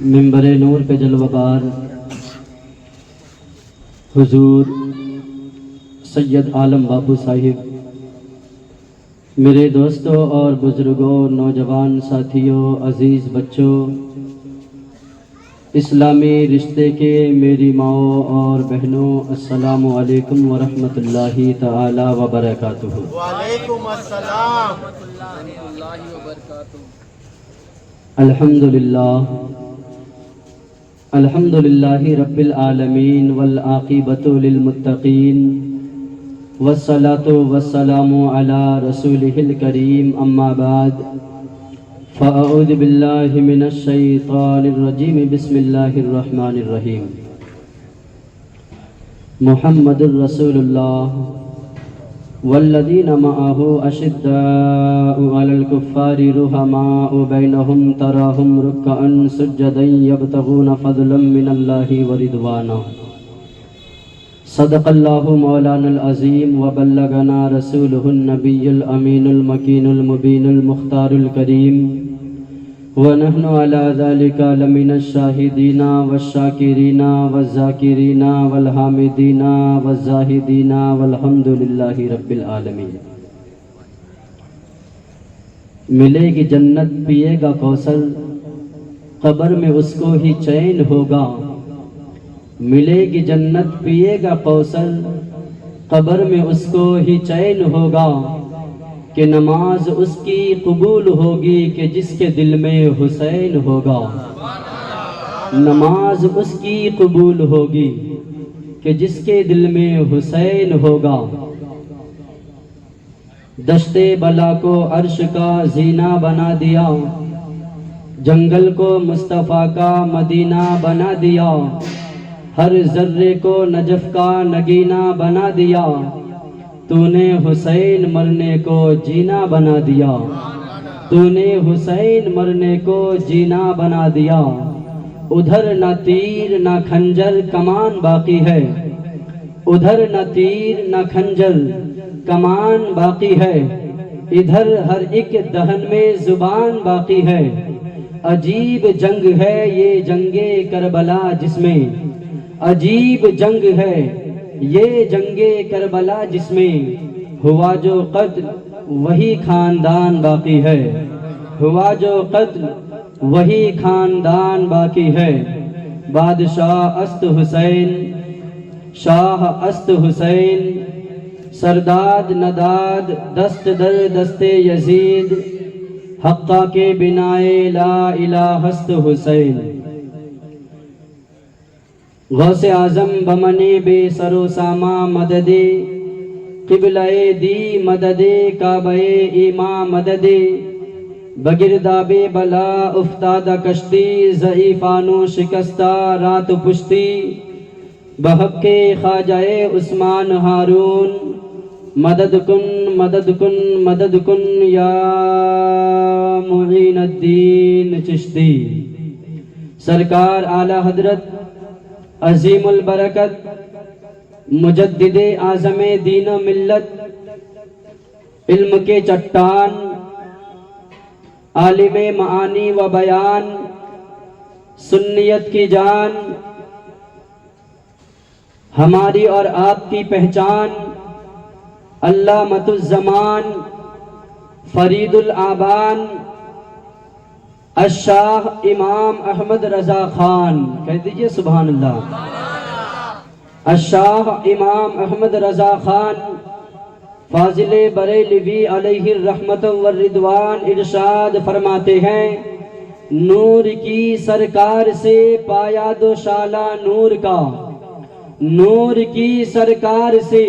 منبر نور پہ جلوہ بار حضور سید عالم بابو صاحب، میرے دوستوں اور بزرگوں، نوجوان ساتھیوں، عزیز بچوں، اسلامی رشتے کے میری ماؤں اور بہنوں، السلام علیکم ورحمۃ اللہ تعالی وبرکاتہ۔ وعلیکم السلام ورحمۃ اللہ وبرکاتہ۔ الحمد للہ رب العالمین والعاقبۃ للمتقین والصلاۃ والسلام علی رسولہ الکریم، اما بعد فاعوذ باللہ من الشیطان الرجیم، بسم اللہ الرحمن الرحیم۔ محمد رسول اللہ والذین معہ اشداء علی الکفار رحماء بینہم تراہم رکعا سجدا یبتغون فضلا من اللہ ورضوانا۔ صدق اللہ مولانا العظیم وبلغنا رسولہ النبی الامین المکین المبین المختار الکریم، ونحن علی ذلک لمن الشاہدین والشاکرین والذاکرین والحامدین والزاہدین والحمد للہ رب العالمین۔ ملے گی جنت پیے گا کوثر، قبر میں اس کو ہی چین ہوگا۔ ملے گی جنت پیے گا کوثر، قبر میں اس کو ہی چین ہوگا، کہ نماز اس کی قبول ہوگی کہ جس کے دل میں حسین ہوگا۔ نماز اس کی قبول ہوگی کہ جس کے دل میں حسین ہوگا۔ دشت بلا کو عرش کا زینہ بنا دیا، جنگل کو مصطفیٰ کا مدینہ بنا دیا، ہر ذرے کو نجف کا نگینہ بنا دیا، تو نے حسین مرنے کو جینا بنا دیا، تو نے حسین مرنے کو جینا بنا دیا۔ ادھر نہ تیر نہ کھنجر کمان باقی ہے، ادھر نہ تیر نہ کھنجر کمان باقی ہے، ادھر ہر ایک دہن میں زبان باقی ہے۔ عجیب جنگ ہے یہ جنگ کربلا جس میں، عجیب جنگ ہے یہ جنگ کربلا جس میں، ہوا جو قتل وہی خاندان باقی ہے، ہوا جو قتل وہی خاندان باقی ہے۔ بادشاہ است حسین، شاہ است حسین، سرداد نداد دست در دست یزید، حقہ کے بنائے لا الہ است حسین۔ غوث اعظم بمنی بے سر و ساما مدد، قبلہ دی مدد کعبہ ایما مدد، بگرداب بلا افتادہ کشتی، ضعیفانو شکستہ رات پشتی، بحق کے خواجہ عثمان ہارون، مدد کن مدد کن مدد کن یا معین الدین چشتی۔ سرکار اعلی حضرت عظیم البرکت مجدد اعظم دین و ملت، علم کے چٹان، عالم معانی و بیان، سنیت کی جان، ہماری اور آپ کی پہچان، علامۃ الزمان، فرید الآبان، الشاہ امام احمد رضا خان، کہہ دیجئے سبحان اللہ۔ الشاہ امام احمد رضا خان فاضل بریلوی علیہ الرحمت والرضوان ارشاد فرماتے ہیں، نور کی سرکار سے پایا دو شالہ نور کا، نور کی سرکار سے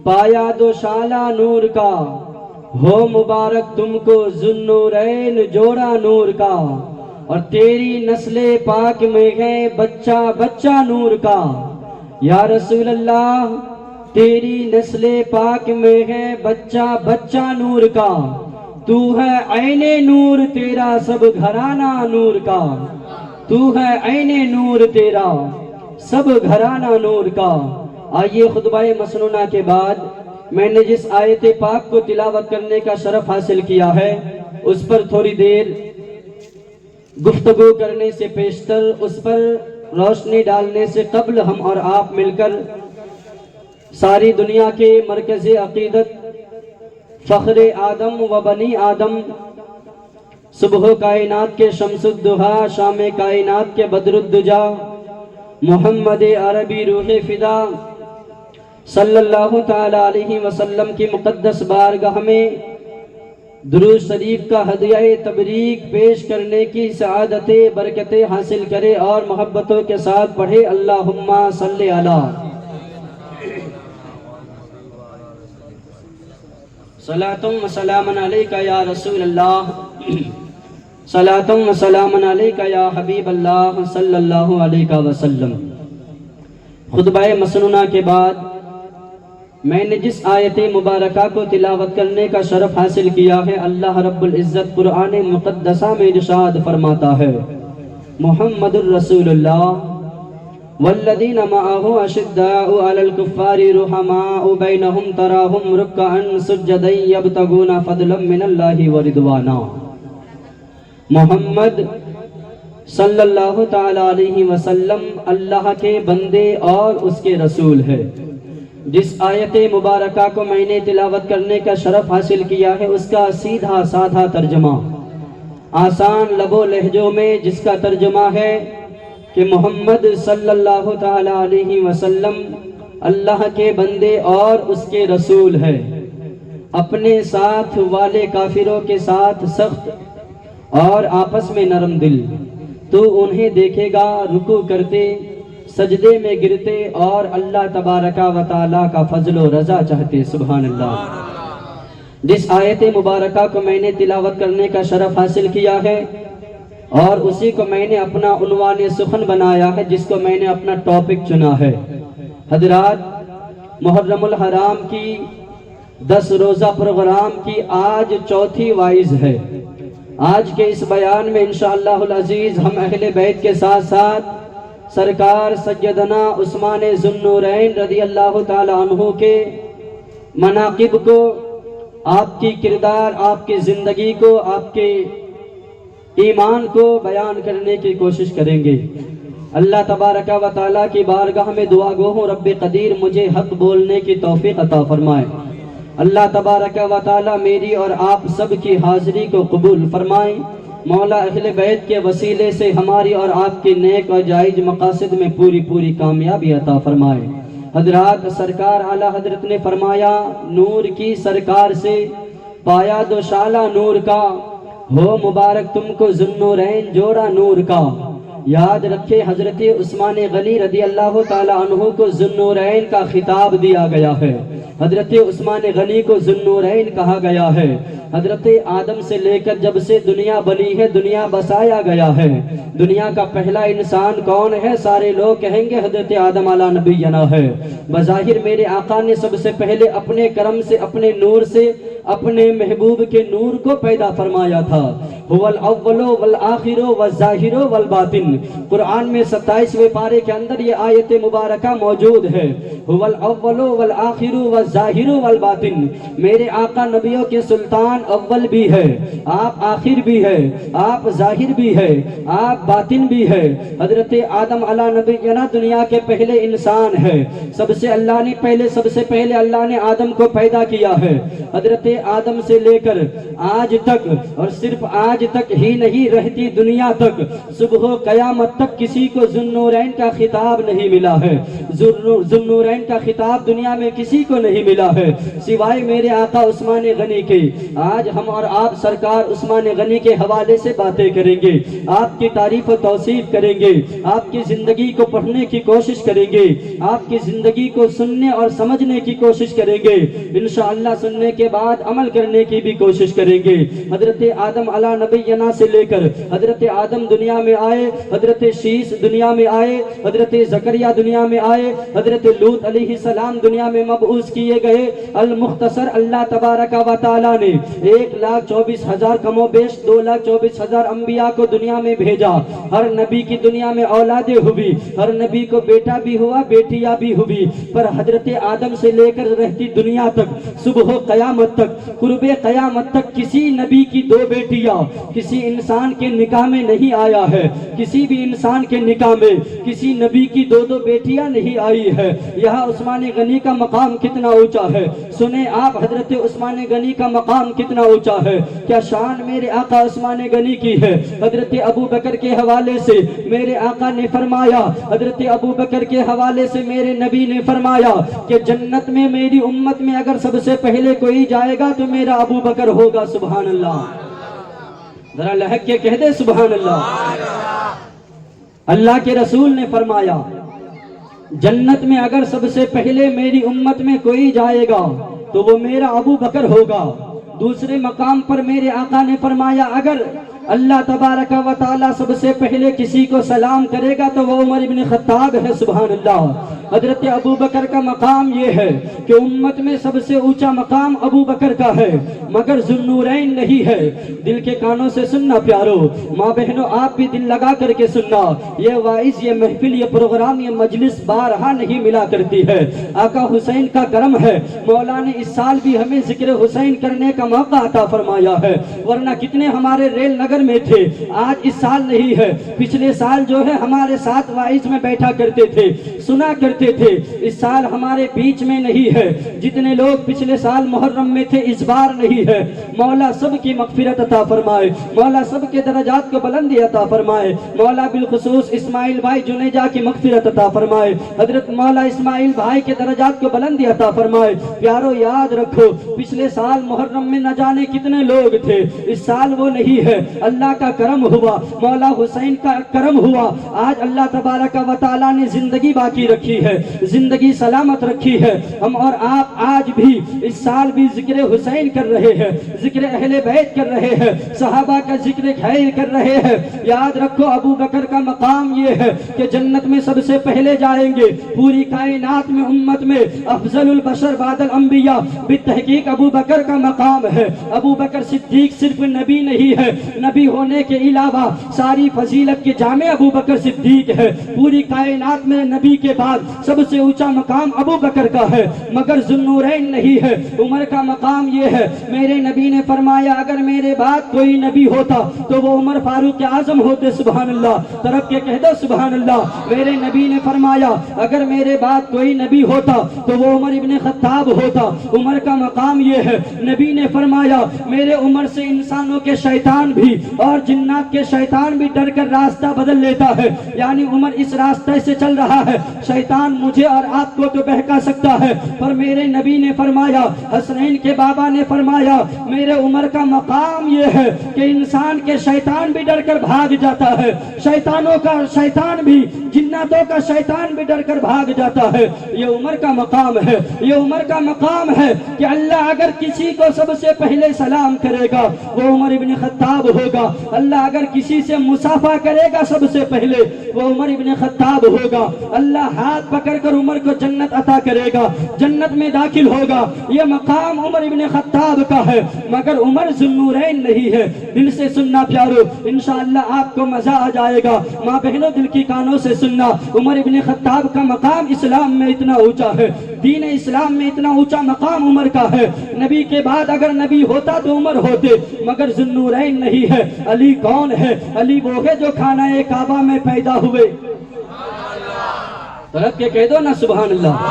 پایا دو شالہ نور کا، ہو مبارک تم کو ذوالنورین جوڑا نور کا، اور تیری نسل پاک میں ہے بچہ بچہ نور کا۔ یا رسول اللہ تیری نسل پاک میں ہے بچہ بچہ نور کا، تو ہے عین نور تیرا سب گھرانہ نور کا، تو ہے عین نور تیرا سب گھرانہ نور کا۔ آئیے خطبہ مسنونہ کے بعد میں نے جس آیت پاک کو تلاوت کرنے کا شرف حاصل کیا ہے اس پر تھوڑی دیر گفتگو کرنے سے پیشتر اس پر روشنی ڈالنے سے قبل ہم اور آپ مل کر ساری دنیا کے مرکز عقیدت فخر آدم و بنی آدم صبح کائنات کے شمس الدہا شام کائنات کے بدر الدجا محمد عربی روح فدا صلی اللہ تعالی علیہ وسلم کی مقدس بارگاہ میں درود شریف کا ہدیہ تبریک پیش کرنے کی سعادت برکتیں حاصل کرے اور محبتوں کے ساتھ پڑھے اللہم صلی علی صلاۃ و سلام علیک یا رسول اللہ صلاۃ و سلام علیک یا حبیب اللہ صلی اللہ علیہ وسلم۔ خطبہ مسنونہ کے بعد میں نے جس آیت مبارکہ کو تلاوت کرنے کا شرف حاصل کیا ہے، اللہ رب العزت قرآن مقدسہ میں ارشاد فرماتا ہے، محمد الرسول اللہ والذین معہ اشداء علی الکفار رحماء بینہم تراہم رکعا سجدا یبتغون فضلا من اللہ ورضوانا۔ محمد صلی اللہ تعالی علیہ وسلم اللہ کے بندے اور اس کے رسول ہے۔ جس آیت مبارکہ کو میں نے تلاوت کرنے کا شرف حاصل کیا ہے، اس کا سیدھا سادھا ترجمہ آسان لب و لہجوں میں جس کا ترجمہ ہے کہ محمد صلی اللہ تعالی علیہ وسلم اللہ کے بندے اور اس کے رسول ہے۔ اپنے ساتھ والے کافروں کے ساتھ سخت اور آپس میں نرم دل، تو انہیں دیکھے گا رکوع کرتے، سجدے میں گرتے اور اللہ تبارک و تعالیٰ کا فضل و رضا چاہتے۔ سبحان اللہ۔ جس آیت مبارکہ کو میں نے تلاوت کرنے کا شرف حاصل کیا ہے اور اسی کو میں نے اپنا عنوان سخن بنایا ہے، جس کو میں نے اپنا ٹاپک چنا ہے، حضرات محرم الحرام کی 10 روزہ پروگرام کی آج چوتھی وائز ہے۔ آج کے اس بیان میں انشاءاللہ العزیز ہم اہل بیت کے ساتھ ساتھ سرکار سیدنا عثمان ذو النورین رضی اللہ تعالی عنہ کے مناقب کو، آپ کی کردار، آپ کی زندگی کو، آپ کے ایمان کو بیان کرنے کی کوشش کریں گے۔ اللہ تبارک و تعالیٰ کی بارگاہ میں دعا گو ہوں، رب قدیر مجھے حق بولنے کی توفیق عطا فرمائے۔ اللہ تبارک و تعالیٰ میری اور آپ سب کی حاضری کو قبول فرمائے۔ مولا اہل بیت کے وسیلے سے ہماری اور آپ کے نیک اور جائز مقاصد میں پوری کامیابی عطا فرمائے۔ حضرات سرکار اعلیٰ حضرت نے فرمایا، نور کی سرکار سے پایا دو شالہ نور کا، ہو مبارک تم کو ذو النورین جوڑا نور کا۔ یاد رکھے حضرت عثمان غنی رضی اللہ تعالی عنہ کو ذو النورین کا خطاب دیا گیا ہے۔ حضرت عثمان غنی کو ذو النورین کہا گیا ہے۔ حضرت آدم سے لے کر جب سے دنیا بنی ہے، دنیا بسایا گیا ہے، دنیا کا پہلا انسان کون ہے؟ سارے لوگ کہیں گے حضرت آدم علیہ نبینا ہے۔ بظاہر میرے آقا نے سب سے پہلے اپنے کرم سے، اپنے نور سے، اپنے محبوب کے نور کو پیدا فرمایا تھا۔ هو الاول والآخر والظاہر والباطن، قرآن میں 27ویں پارے کے اندر یہ آیت مبارکہ موجود ہے۔ هو الاول والآخر والظاہر والباطن، میرے آقا نبیوں کے سلطان اول بھی ہے، آپ آخر بھی ہے، آپ ظاہر بھی ہے، آپ باطن بھی ہے۔ حضرت آدم علیہ نبینا دنیا کے پہلے انسان ہے۔ سب سے پہلے اللہ نے آدم کو پیدا کیا ہے۔ حضرت آدم سے لے کر آج تک، اور صرف آج تک ہی نہیں، رہتی دنیا تک، صبح و قیامت تک کسی کو ذو النورین کا خطاب نہیں ملا ہے۔ ذو النورین کا خطاب دنیا میں کسی کو نہیں ملا ہے سوائے میرے آقا عثمان غنی کے۔ آج ہم اور آپ سرکار عثمان غنی کے حوالے سے باتیں کریں گے، آپ کی تعریف و توصیف کریں گے، آپ کی زندگی کو پڑھنے کی کوشش کریں گے، آپ کی زندگی کو سننے اور سمجھنے کی کوشش کریں گے، انشاءاللہ سننے کے بعد عمل کرنے کی بھی کوشش کریں گے۔ حضرت آدم علیہ نبینا سے لے کر حضرت آدم دنیا میں آئے، حضرت شیس دنیا میں آئے، حضرت زکریا دنیا میں آئے، حضرت لوط علیہ السلام دنیا میں مبعوث کیے گئے۔ المختصر اللہ تبارک و تعالیٰ نے 1,24,000 کم و بیش 2,24,000 انبیاء کو دنیا میں بھیجا۔ ہر نبی کی دنیا میں اولادیں ہوئی، ہر نبی کو بیٹا بھی ہوا، بیٹیاں بھی ہوئی، پر حضرت آدم سے لے کر رہتی دنیا تک، صبح و قیامت تک قرب قیامت تک کسی نبی کی 2 بیٹیاں کسی انسان کے نکاح میں نہیں آیا ہے، کسی بھی انسان کے نکاح میں کسی نبی کی 2 بیٹیاں نہیں آئی ہے۔ یہاں عثمان غنی کا مقام کتنا اونچا ہے، سنیں آپ حضرت عثمان غنی کا مقام کتنا اونچا ہے۔ کیا شان میرے آقا عثمان غنی کی ہے۔ حضرت ابو بکر کے حوالے سے میرے آقا نے فرمایا، حضرت ابو بکر کے حوالے سے میرے نبی نے فرمایا کہ جنت میں میری امت میں اگر سب سے پہلے کوئی جائے گا تو میرا ابو بکر ہوگا۔ سبحان اللہ، ذرا لہک کے کہہ دے سبحان اللہ۔ اللہ کے رسول نے فرمایا جنت میں اگر سب سے پہلے میری امت میں کوئی جائے گا تو وہ میرا ابو بکر ہوگا۔ دوسرے مقام پر میرے آقا نے فرمایا اگر اللہ تبارک و تعالی سب سے پہلے کسی کو سلام کرے گا تو وہ عمر ابن خطاب ہے۔ سبحان اللہ۔ حضرت ابو بکر کا مقام یہ ہے کہ امت میں سب سے اونچا مقام ابو بکر کا ہے، مگر ذوالنورین نہیں ہے۔ دل کے کانوں سے سننا پیارو، ماں بہنوں آپ بھی دل لگا کر کے سننا، یہ واعظ، یہ محفل، یہ پروگرام، یہ مجلس بارہا نہیں ملا کرتی ہے۔ آقا حسین کا کرم ہے، مولا نے اس سال بھی ہمیں ذکر حسین کرنے کا موقع عطا فرمایا ہے، ورنہ کتنے ہمارے ریل نگر میں تھے، آج اس سال نہیں ہے۔ پچھلے سال جو ہے ہمارے ساتھ واعظ میں بیٹھا کرتے تھے، سنا کرتے تھے، اس سال ہمارے بیچ میں نہیں ہے۔ جتنے لوگ پچھلے سال محرم میں تھے اس بار نہیں ہے۔ مولا سب کی مغفرت عطا فرمائے، مولا سب کے درجات کو بلندی عطا فرمائے، مولا بالخصوص اسماعیل بھائی جنیجا کی مغفرت عطا فرمائے، حضرت مولا اسماعیل بھائی کے درجات کو بلندی عطا فرمائے۔ پیارو یاد رکھو پچھلے سال محرم میں نہ جانے کتنے لوگ تھے، اس سال وہ نہیں ہے۔ اللہ کا کرم ہوا، مولا حسین کا کرم ہوا، آج اللہ تبارک و تعالی نے زندگی باقی رکھی ہے، زندگی سلامت رکھی ہے۔ ہم اور آپ آج بھی اس سال بھی ذکر حسین کر رہے ہیں، ذکر اہل بیت کر رہے ہیں، صحابہ کا ذکر خیر کر رہے ہیں۔ یاد رکھو ابو بکر کا مقام یہ ہے کہ جنت میں سب سے پہلے جائیں گے، پوری کائنات میں امت میں افضل البشر بعد الانبیاء بالتحقیق ابو بکر کا مقام ہے۔ ابو بکر صدیق صرف نبی نہیں ہے، نبی ہونے کے علاوہ ساری فضیلت کے جامع ابو بکر صدیق ہے۔ پوری کائنات میں نبی کے بعد سب سے اونچا مقام ابو بکر کا ہے، مگر ذوالنورین نہیں ہے۔ عمر کا مقام یہ ہے، میرے نبی نے فرمایا اگر میرے بعد کوئی نبی ہوتا تو وہ عمر فاروق اعظم ہوتے۔ سبحان اللہ، طرف کے کہہ دو سبحان اللہ۔ میرے نبی نے فرمایا اگر میرے بعد کوئی نبی ہوتا تو وہ عمر ابن خطاب ہوتا۔ عمر کا مقام یہ ہے، نبی نے فرمایا میرے عمر سے انسانوں کے شیطان بھی اور جنات کے شیطان بھی ڈر کر راستہ بدل لیتا ہے، یعنی عمر اس راستے سے چل رہا ہے، شیطان مجھے اور آپ کو تو بہکا سکتا ہے، پر میرے نبی نے فرمایا، حسنین کے بابا نے فرمایا میرے عمر کا مقام یہ ہے کہ انسان کے شیطان بھی ڈر کر بھاگ جاتا ہے، شیطانوں کا شیطان بھی، جناتوں کا شیطان بھی ڈر کر بھاگ جاتا ہے۔ یہ عمر کا مقام ہے، یہ عمر کا مقام ہے کہ اللہ اگر کسی کو سب سے پہلے سلام کرے گا وہ عمر ابن خطاب ہوگا، اللہ اگر کسی سے مصافحہ کرے گا سب سے پہلے وہ عمر ابن خطاب ہوگا، اللہ ہاتھ پکڑ کر عمر کو جنت عطا کرے گا، جنت میں داخل ہوگا۔ یہ مقام عمر ابن خطاب کا ہے، مگر عمر ذوالنورین نہیں ہے۔ دل سے سننا پیارو، انشاءاللہ آپ کو مزہ آ جائے گا۔ ماں بہنوں دل کی کانوں سے سننا، عمر ابن خطاب کا مقام اسلام میں اتنا اونچا ہے، دین اسلام میں اتنا اونچا مقام عمر کا ہے۔ نبی کے بعد اگر نبی ہوتا تو عمر ہوتے، مگر ذوالنورین نہیں ہے۔ علی کون ہے؟ علی وہ ہے جو خانہ کعبہ میں پیدا ہوئے، طرف کے کہہ دو نا سبحان اللہ۔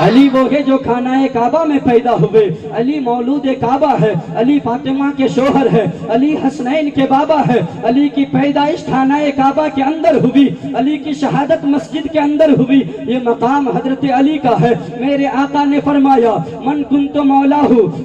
علی وہ ہے جو خانہ کعبہ میں پیدا ہوئے، علی مولود کعبہ ہے، علی فاطمہ کے شوہر ہے، علی حسنین کے بابا ہے، علی کی پیدائش خانہ کعبہ کے اندر ہوئی، علی کی شہادت مسجد کے اندر ہوئی۔ یہ مقام حضرت علی کا ہے۔ میرے آقا نے فرمایا من کنت مولا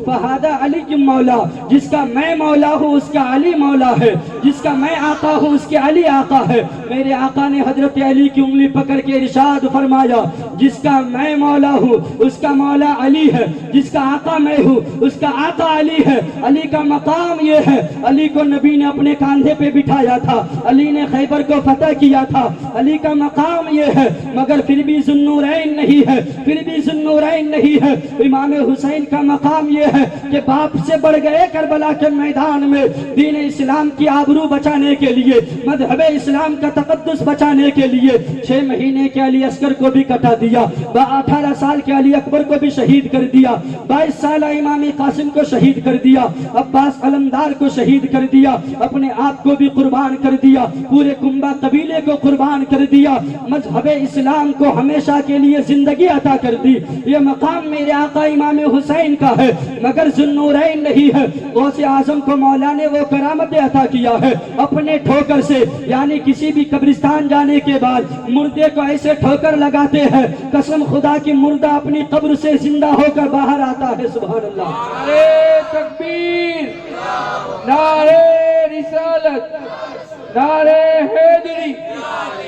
فہذا علی مولا، جس کا میں مولا ہوں اس کا علی مولا ہے، جس کا میں آقا ہوں اس کے علی آقا ہے۔ میرے آقا نے حضرت علی کی انگلی پکڑ کے ارشاد فرمایا جس کا میں مولا ہوں اس کا مولا علی ہے، جس کا آقا میں ہوں اس کا آقا علی ہے۔ علی کا مقام یہ ہے، علی کو نبی نے اپنے کاندھے پہ بٹھایا تھا، علی نے خیبر کو فتح کیا تھا، علی کا مقام یہ ہے، مگر پھر بھی ذوالنورین نہیں ہے، پھر بھی ذوالنورین نہیں ہے۔ امام حسین کا مقام یہ ہے کہ باپ سے بڑھ گئے کربلا کے میدان میں دین اسلام کی آبرو بچانے کے لیے، مذہب اسلام کا تقدس بچانے کے لیے 6 مہینے کے علی عسکر کو بھی کٹا دیا، 18 سال سال کے علی اکبر کو بھی شہید کر دیا، 22 سالہ امام قاسم کو شہید کر دیا، عباس علمدار کو شہید کر دیا، اپنے آپ کو بھی قربان کر دیا، پورے کنبہ قبیلے کو قربان کر دیا، مذہب اسلام کو ہمیشہ کے لیے زندگی عطا کر دی۔ یہ مقام میرے آقا امام حسین کا ہے مگر ذوالنورین نہیں ہے۔ غوث اعظم کو مولا نے وہ کرامت عطا کیا ہے اپنے ٹھوکر سے، یعنی کسی بھی قبرستان جانے کے بعد مردے کو ایسے ٹھوکر لگاتے ہیں، قسم خدا کی مردہ اپنی قبر سے زندہ ہو کر باہر آتا ہے۔ سبحان اللہ۔ نعرے تکبیر، نعرے رسالت، نعرے حیدری،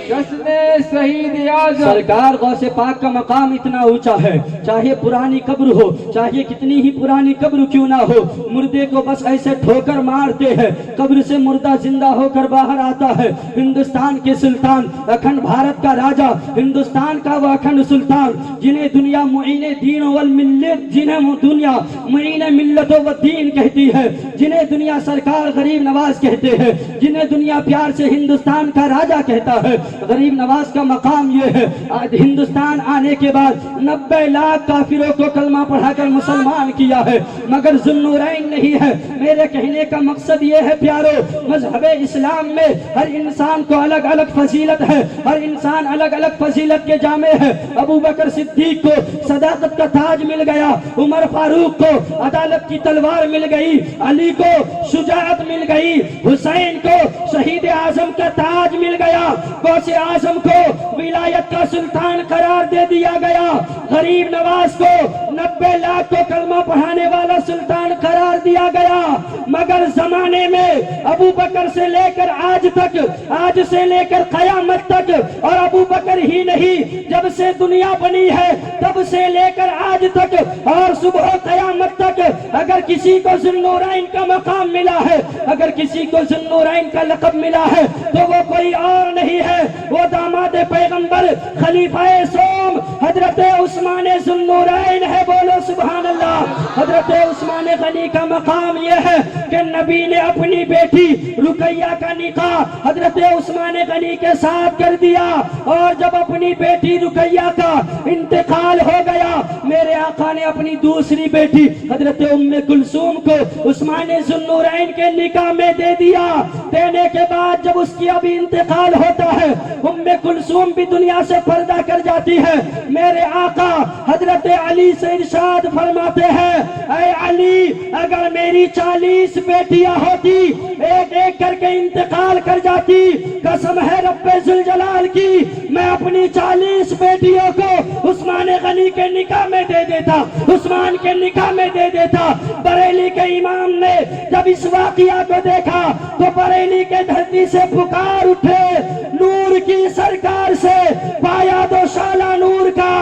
جشن شہید اعظم۔ سرکار غوث پاک کا مقام اتنا اونچا ہے، چاہے پرانی قبر ہو، چاہے کتنی ہی پرانی قبر کیوں نہ ہو، مردے کو بس ایسے ٹھوکر مارتے ہیں، قبر سے مردہ زندہ ہو کر باہر آتا ہے۔ ہندوستان کے سلطان، اکھنڈ بھارت کا راجا، ہندوستان کا وہ اکھنڈ سلطان جنہیں دنیا معین دین والملت، جنہیں دنیا معین ملت و دین کہتی ہے، جنہیں دنیا سرکار غریب نواز کہتے ہیں، جنہیں دنیا پیار سے ہندوستان کا راجا کہتا ہے۔ غریب نواز کا مقام یہ ہے، آج ہندوستان آنے کے بعد 90 لاکھ کافروں کو کلمہ پڑھا کر مسلمان کیا ہے مگر ذوالنورین نہیں ہے۔ میرے کہنے کا مقصد یہ ہے پیارو، مذہب اسلام میں ہر انسان کو الگ الگ فضیلت ہے، ہر انسان الگ الگ فضیلت کے جامع ہے۔ ابو بکر صدیق کو صداقت کا تاج مل گیا، عمر فاروق کو عدالت کی تلوار مل گئی، علی کو شجاعت مل گئی، حسین کو شہید اعظم کا تاج مل گیا، غوث اعظم کو ولایت کا سلطان قرار دے دیا گیا، غریب نواز کو 90 لاکھ کو کلمہ پڑھانے والا سلطان قرار دیا گیا۔ مگر زمانے میں ابو بکر سے لے کر آج تک، آج سے لے کر قیامت تک، اور ابو بکر ہی نہیں، جب سے دنیا بنی ہے تب سے لے کر آج تک اور صبح قیامت تک، اگر کسی کو ذوالنورین کا مقام ملا ہے، اگر کسی کو ذوالنورین کا لقب ملا ہے تو وہ کوئی اور نہیں ہے، وہ داماد پیغمبر خلیفہ سوم حضرت عثمان ذوالنورین ہے۔ بولو سبحان اللہ۔ حضرت عثمان غنی کا مقام یہ ہے کہ نبی نے اپنی بیٹی رقیہ کا نکاح حضرت عثمان غنی کے ساتھ کر دیا، اور جب اپنی بیٹی رقیہ کا انتقال ہو گیا، میرے آقا نے اپنی دوسری بیٹی حضرت ام کلثوم کو عثمان ذوالنورین کے نکاح میں دے دیا۔ دینے کے بعد جب اس کی ابھی انتقال ہوتا ہے، ام کلثوم بھی دنیا سے پردہ کر جاتی ہے، میرے آقا حضرت علی سے ارشاد فرماتے ہیں، اے علی اگر میری 40 بیٹیاں ہوتی، ایک ایک کر کے انتقال کر جاتی، قسم ہے رب ذوالجلال کی، میں اپنی 40 بیٹیوں کو عثمان غنی کے نکاح میں دے دیتا، عثمان کے نکاح میں دے دیتا۔ بریلی کے امام نے جب اس واقعہ کو دیکھا تو بریلی کے دھرتی سے پکار اٹھے، نور کی سرکار سے پایا دو شالہ نور کا،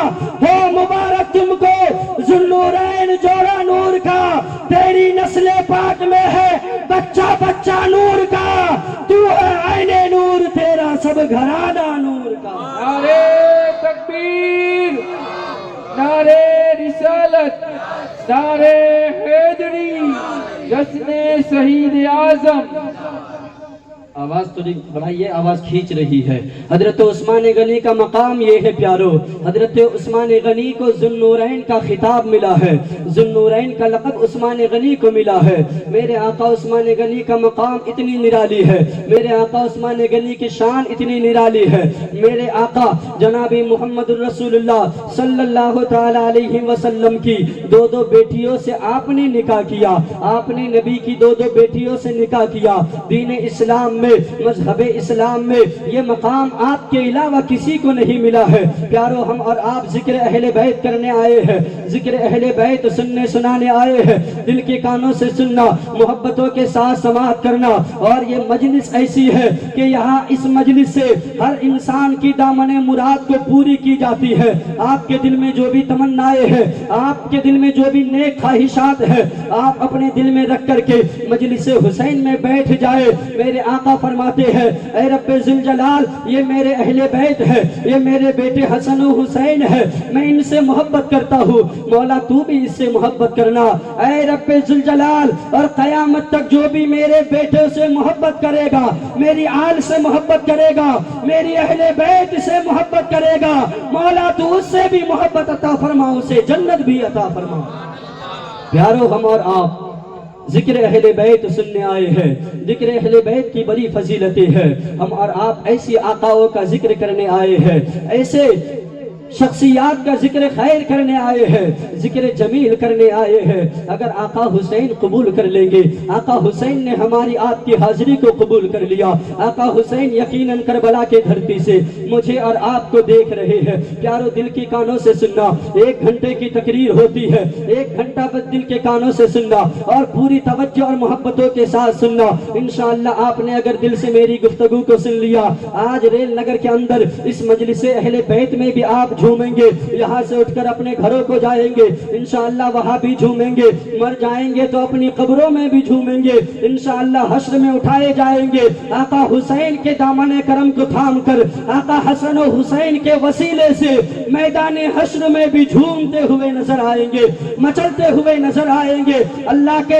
ہو مبارک تم کو ذوالنورین جوڑا نور کا، تیری نسل پاک میں ہے بچہ بچہ نور کا، تو ہے عین نور، تیرا سب گھرانہ نور کا۔ نعرے تکبیر، نعرے رسالت، نعرے حیدری، جشن شہید اعظم۔ آواز تو نہیں بڑھائیے، آواز کھینچ رہی ہے۔ حضرت عثمان غنی کا مقام یہ ہے پیارو، حضرت عثمان غنی کو ذوالنورین کا خطاب ملا ہے، ذوالنورین کا لقب عثمان غنی کو ملا ہے۔ میرے آقا عثمان غنی کا مقام اتنی نرالی ہے، میرے آقا عثمان غنی کی شان اتنی نرالی ہے۔ میرے آقا جناب محمد الرسول اللہ صلی اللہ تعالی علیہ وسلم کی 2 بیٹیوں سے آپ نے نکاح کیا، آپ نے نبی کی 2 بیٹیوں سے نکاح کیا۔ دین اسلام میں، مذہب اسلام میں یہ مقام آپ کے علاوہ کسی کو نہیں ملا ہے۔ پیارو ہم اور آپ ذکر اہل بیت کرنے آئے ہیں، ذکر اہل بیت سننے سنانے آئے ہیں، دل کے کانوں سے سننا، محبتوں کے ساتھ سماعت کرنا، اور یہ مجلس ایسی ہے کہ یہاں اس مجلس سے ہر انسان کی دامن مراد کو پوری کی جاتی ہے۔ آپ کے دل میں جو بھی تمنائیں ہیں، آپ کے دل میں جو بھی نیک خواہشات ہیں، آپ اپنے دل میں رکھ کر کے مجلس حسین میں بیٹھ جائے۔ میرے آقا عطا فرماتے ہیں۔ اے رب ذوالجلال، یہ میرے اہل بیت ہے، یہ میرے بیٹے حسن و حسین ہے، میں ان سے محبت کرتا ہوں، مولا تو بھی اس سے محبت کرنا۔ اے رب ذوالجلال، اور قیامت تک جو بھی میرے بیٹے سے محبت کرے گا، میری آل سے محبت کرے گا، میری اہل بیت سے محبت کرے گا، مولا تو اس سے بھی محبت عطا فرما، اسے جنت بھی عطا فرما۔ پیارو، ہم اور آپ ذکر اہل بیت سننے آئے ہیں، ذکر اہل بیت کی بڑی فضیلتیں ہیں۔ ہم اور آپ ایسی آقاؤں کا ذکر کرنے آئے ہیں، ایسے شخصیات کا ذکر خیر کرنے آئے ہیں، ذکر جمیل کرنے آئے ہیں۔ اگر آقا حسین قبول کر لیں گے، آقا حسین نے ہماری آپ کی حاضری کو قبول کر لیا، آقا حسین یقیناً کربلا کے دھرتی سے مجھے اور آپ کو دیکھ رہے ہیں۔ پیارو، دل کی کانوں سے سننا، 1 گھنٹے کی تقریر ہوتی ہے، 1 گھنٹہ بس دل کے کانوں سے سننا اور پوری توجہ اور محبتوں کے ساتھ سننا۔ انشاءاللہ آپ نے اگر دل سے میری گفتگو کو سن لیا، آج ریل نگر کے اندر اس مجلس اہل بیت میں بھی آپ جھومیں گے، یہاں سے اٹھ کر اپنے گھروں کو جائیں گے، انشاءاللہ وہاں بھی جھومیں گے، مر جائیں گے تو اپنی قبروں میں بھی جھومیں گے، انشاءاللہ حشر میں اٹھائے جائیں گے، آقا حسین کے دامن کرم کو تھام کر، آقا حسن و حسین کے وسیلے سے میدان حشر میں بھی جھومتے ہوئے نظر آئیں گے، مچلتے ہوئے نظر آئیں گے۔ اللہ کے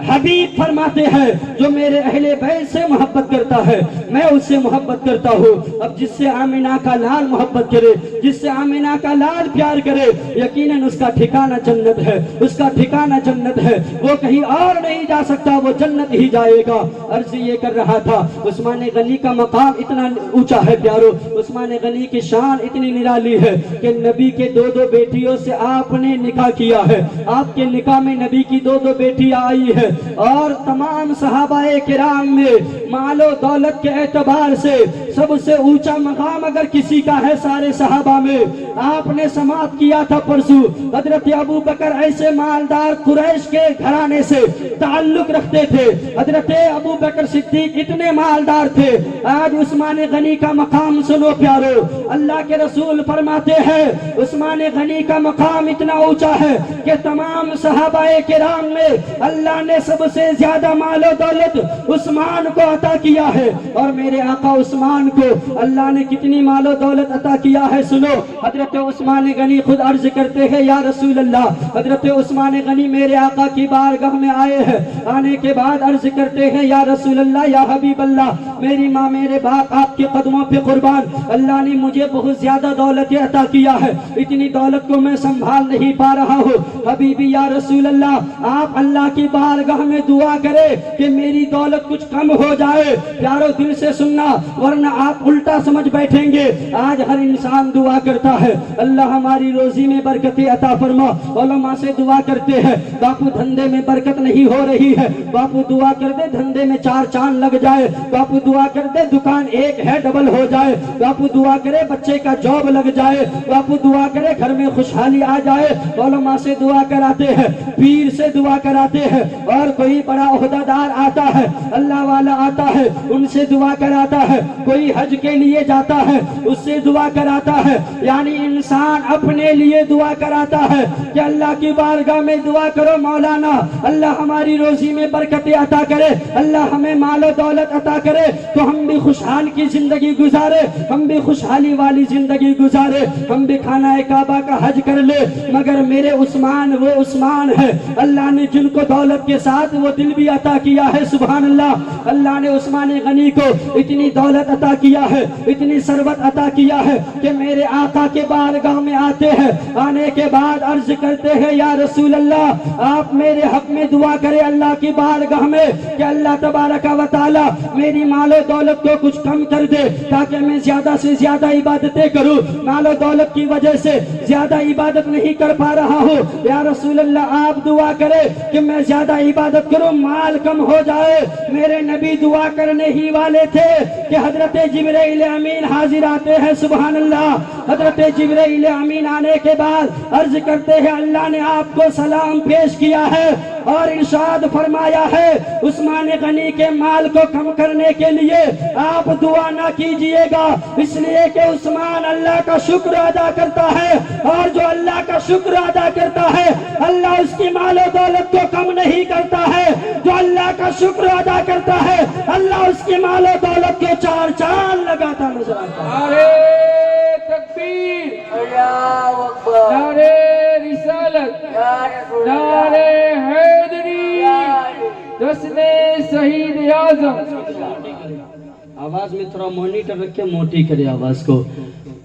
حبیب فرماتے ہیں، جو میرے اہل بیت سے محبت کرتا ہے میں اس سے محبت کرتا ہوں۔ اب جس سے آمنہ کا لال محبت کرے، جس سے آمنہ کا لال پیار کرے، یقیناً اس کا ٹھکانہ جنت ہے، اس کا ٹھکانہ جنت ہے، وہ کہیں اور نہیں جا سکتا، وہ جنت ہی جائے گا۔ عرض یہ کر رہا تھا، عثمان غنی کا مقام اتنا اونچا ہے پیارو، عثمان غنی کی شان اتنی نرالی ہے کہ نبی کے 2 بیٹیوں سے آپ نے نکاح کیا ہے، آپ کے نکاح میں نبی کی 2 بیٹیاں آئی ہے، اور تمام صحابہ کرام میں مال و دولت کے اعتبار سے سب سے اونچا مقام اگر کسی کا ہے سارے صحابہ میں، آپ نے سماعت کیا تھا پرسو، حضرت ابو بکر ایسے مالدار قریش کے گھرانے سے تعلق رکھتے تھے، حضرت ابو بکر صدیق اتنے مالدار تھے۔ آج عثمان غنی کا مقام سنو پیارو، اللہ کے رسول فرماتے ہیں عثمان غنی کا مقام اتنا اونچا ہے کہ تمام صحابہ کرام میں اللہ نے سب سے زیادہ مال و دولت عثمان کو عطا کیا ہے، اور میرے آقا عثمان کو اللہ نے کتنی مال و دولت عطا کیا ہے سنو۔ حضرت عثمان غنی خود عرض کرتے ہیں، یا رسول اللہ، حضرت عثمان غنی میرے آقا کی بارگاہ میں آئے ہیں، آنے کے بعد عرض کرتے ہیں، یا رسول اللہ، یا حبیب اللہ، میری ماں میرے باپ آپ کے قدموں پہ قربان، اللہ نے مجھے بہت زیادہ دولت عطا کیا ہے، اتنی دولت کو میں سنبھال نہیں پا رہا ہوں، حبیبی یا رسول اللہ، آپ اللہ کی بارگاہ میں دعا کرے کہ میری دولت کچھ کم ہو جائے۔ پیارو، دل سے سننا ورنہ آپ الٹا سمجھ بیٹھیں گے۔ آج ہر انسان دعا کرتا ہے، اللہ ہماری روزی میں برکت عطا فرما، علماء سے دعا کرتے ہیں، باپو دھندے میں برکت نہیں ہو رہی ہے، باپو دعا کر دے دھندے میں 4 چاند لگ جائے، باپو دعا کر دے دکان 1 ہے ڈبل ہو جائے، باپو دعا کرے بچے کا جاب لگ جائے، باپو دعا کرے گھر میں خوشحالی آ جائے۔ علماء سے دعا کراتے ہیں، پیر سے دعا کراتے ہیں، اور کوئی بڑا عہدہ دار آتا ہے، اللہ والا آتا ہے، ان سے دعا کراتا ہے، کوئی حج کے لیے جاتا ہے اس سے دعا کراتا ہے، یعنی انسان اپنے لیے دعا کراتا ہے کہ اللہ کی بارگاہ میں دعا کرو مولانا اللہ ہماری روزی میں برکت عطا کرے، اللہ ہمیں مال و دولت عطا کرے تو ہم بھی خوشحال کی زندگی گزارے، ہم بھی خوشحالی والی زندگی گزارے، ہم بھی خانہ کعبہ کا حج کر لے۔ مگر میرے عثمان وہ عثمان ہے، اللہ نے جن کو دولت کے ساتھ وہ دل بھی عطا کیا ہے، سبحان اللہ، اللہ نے عثمان غنی کو اتنی دولت عطا کیا ہے، اتنی ثروت عطا کیا ہے کہ میرے آقا کے بارگاہ میں آتے ہیں، آنے کے بعد عرض کرتے ہیں، یا رسول اللہ، آپ میرے حق میں دعا کرے اللہ کی بارگاہ میں کہ اللہ تبارک و تعالی میری مال و دولت کو کچھ کم کر دے تاکہ میں زیادہ سے زیادہ عبادتیں کروں، مال و دولت کی وجہ سے زیادہ عبادت نہیں کر پا رہا ہوں، یا رسول اللہ آپ دعا کرے کہ میں زیادہ عبادت کروں، مال کم ہو جائے۔ میرے نبی دعا کرنے ہی والے تھے کہ حضرت جبرائیل امین حاضر آتے ہیں، سبحان اللہ، حضرت جبرائیل جبرائیل امین آنے کے بعد عرض کرتے ہیں اللہ نے آپ کو سلام پیش کیا ہے اور ارشاد فرمایا ہے عثمان غنی کے مال کو کم کرنے کے لیے آپ دعا نہ کیجئے گا، اس لیے کہ عثمان اللہ کا شکر ادا کرتا ہے، اور جو اللہ کا شکر ادا کرتا ہے اللہ اس کی مال و دولت کو کم نہیں کرتا ہے، جو اللہ کا شکر ادا کرتا ہے اللہ اس کی مال و دولت کے چار چاند لگاتا نظر آتا ہے۔ نعرے تکبیر، نعرے رسالت، نعرے حیدری، جشن شہید اعظم۔ آواز میں تھوڑا مانیٹر رکھے، موٹی کرے آواز کو۔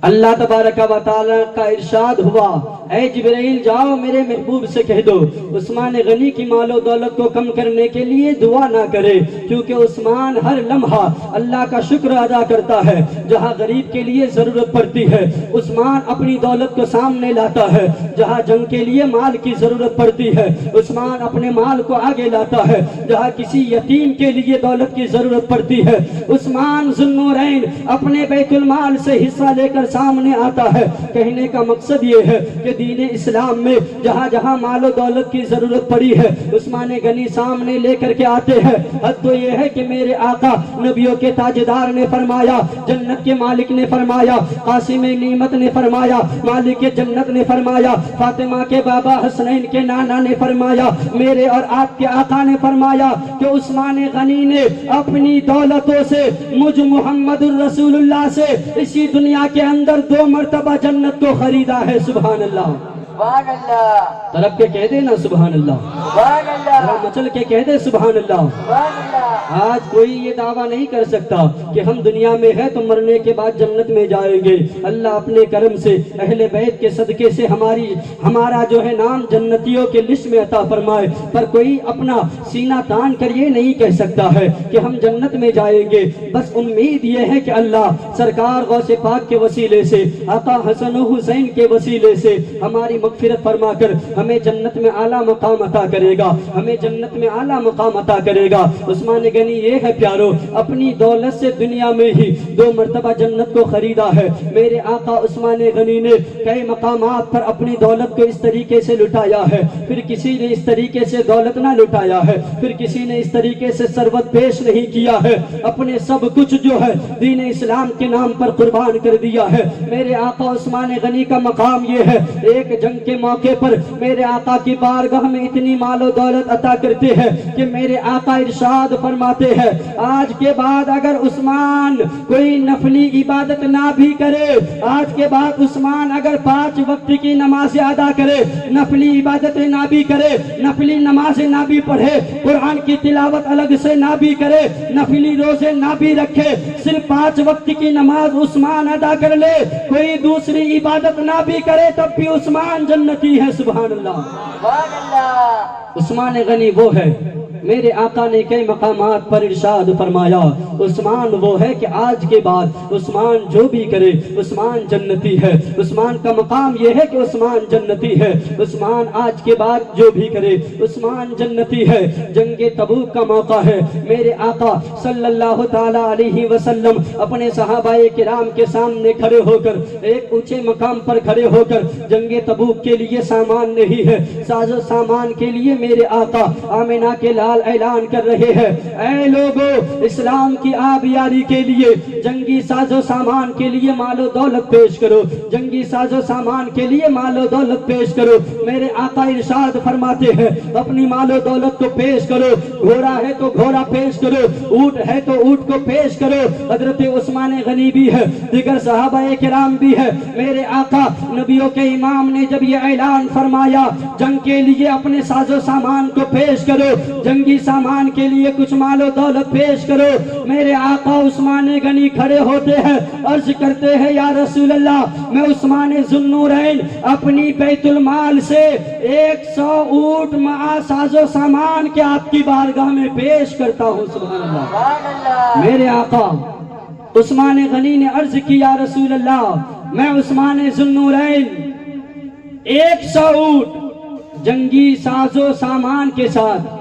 اللہ تبارک و تعالیٰ کا ارشاد ہوا اے جبرائیل جاؤ میرے محبوب سے کہہ دو عثمان غنی کی مال و دولت کو کم کرنے کے لیے دعا نہ کرے، کیونکہ عثمان ہر لمحہ اللہ کا شکر ادا کرتا ہے، جہاں غریب کے لیے ضرورت پڑتی ہے عثمان اپنی دولت کو سامنے لاتا ہے، جہاں جنگ کے لیے مال کی ضرورت پڑتی ہے عثمان اپنے مال کو آگے لاتا ہے، جہاں کسی یتیم کے لیے دولت کی ضرورت پڑتی ہے عثمان ذو النورین اپنے بیت المال سے حصہ لے کر سامنے آتا ہے۔ کہنے کا مقصد یہ ہے کہ دین اسلام میں جہاں جہاں مال و دولت کی ضرورت پڑی ہے عثمان غنی سامنے لے کر کے آتے ہیں۔ حد تو یہ ہے کہ میرے آقا نبیوں کے تاجدار نے فرمایا، جنت کے مالک نے فرمایا، قاسم نعمت نے فرمایا، مالک جنت نے فرمایا، فاطمہ کے بابا حسنین کے نانا نے فرمایا، میرے اور آپ کے آقا نے فرمایا کہ عثمان غنی نے اپنی دولتوں سے مجھ محمد الرسول اللہ سے اسی دنیا کے اندر 2 مرتبہ جنت کو خریدا ہے۔ سبحان اللہ، سبحان اللہ، طرف کے کہہ دے نا سبحان اللہ، سبحان اللہ، مچل کے کہہ دے سبحان اللہ۔ سبحان اللہ۔ آج کوئی یہ دعویٰ نہیں کر سکتا کہ ہم دنیا میں ہیں تو مرنے کے بعد جنت میں جائیں گے۔ اللہ اپنے کرم سے اہل بیت کے صدقے سے ہمارا جو ہے نام جنتیوں کے لسٹ میں عطا فرمائے، پر کوئی اپنا سینہ تان کر یہ نہیں کہہ سکتا ہے کہ ہم جنت میں جائیں گے۔ بس امید یہ ہے کہ اللہ سرکار غوث پاک کے وسیلے سے، آقا حسن و حسین کے وسیلے سے ہماری مغفرت فرما کر ہمیں جنت میں اعلیٰ مقام عطا کرے گا، ہمیں جنت میں اعلیٰ مقام عطا کرے گا۔ عثمان غنی یہ ہے پیارو، اپنی دولت سے دنیا میں ہی 2 مرتبہ جنت کو خریدا ہے۔ میرے آقا عثمان غنی نے کئی مقامات پر اپنی دولت کو اس طریقے سے لٹایا ہے، پھر کسی نے اس طریقے سے دولت نہ لٹایا ہے، پھر کسی نے اس طریقے سے ثروت پیش نہیں کیا ہے، اپنے سب کچھ جو ہے دین اسلام کے نام پر قربان کر دیا ہے۔ میرے آقا عثمان غنی کا مقام یہ ہے، ایک جنگ کے موقع پر میرے آقا کی بارگاہ میں اتنی مال و دولت عطا کرتے ہیں کہ میرے آقا ارشاد فرماتے ہیں آج کے بعد اگر عثمان کوئی نفلی عبادت نہ بھی کرے، آج کے بعد عثمان اگر 5 وقت کی نماز ادا کرے، نفلی عبادت نہ بھی کرے، نفلی نماز نہ بھی پڑھے، قرآن کی تلاوت الگ سے نہ بھی کرے، نفلی روزے نہ بھی رکھے، صرف 5 وقت کی نماز عثمان ادا کر لے، کوئی دوسری عبادت نہ بھی کرے، تب بھی عثمان جنتی ہے۔ سبحان اللہ، سبحان اللہ۔ عثمان غنی وہ ہے، میرے آقا نے کئی مقامات پر ارشاد فرمایا عثمان وہ ہے کہ آج کے بعد عثمان جو بھی کرے عثمان جنتی ہے۔ عثمان کا مقام یہ ہے کہ عثمان جنتی ہے، عثمان آج کے بعد جو بھی کرے عثمان جنتی ہے۔ جنگ تبوک کا موقع ہے، میرے آقا صلی اللہ تعالی علیہ وسلم اپنے صحابہ کرام کے سامنے کھڑے ہو کر ایک اونچے مقام پر کھڑے ہو کر جنگ تبوک کے لیے سامان نہیں ہے، ساز و سامان کے لیے میرے آقا آمنہ کے لال اعلان کر رہے ہیں اے لوگو اسلام کی آبیاری کے لیے جنگی ساز و سامان کے لیے مال و دولت پیش کرو، جنگی ساز و سامان کے لیے مال و دولت پیش کرو۔ میرے آقا ارشاد فرماتے ہیں اپنی مال و دولت کو پیش کرو، گھوڑا ہے تو گھوڑا پیش کرو، اونٹ ہے تو اونٹ کو پیش کرو۔ حضرت عثمان غنی بھی ہے، دیگر صحابہ کرام بھی ہے۔ میرے آقا نبیوں کے امام نے جب یہ اعلان فرمایا جنگ کے لیے اپنے ساز و سامان کو پیش کرو، جنگی سامان کے لیے کچھ مال و دولت پیش کرو، میرے آقا عثمان غنی کھڑے ہوتے ہیں، عرض کرتے ہیں یا رسول اللہ میں عثمان ذو النورین اپنی بیت المال سے 100 اونٹ مع ساز و سامان کے آپ کی بارگاہ میں پیش کرتا ہوں۔ سبحان اللہ۔ میرے آقا عثمان غنی نے عرض کی یا رسول اللہ میں عثمان ذو النورین 100 اونٹ جنگی ساز و سامان کے ساتھ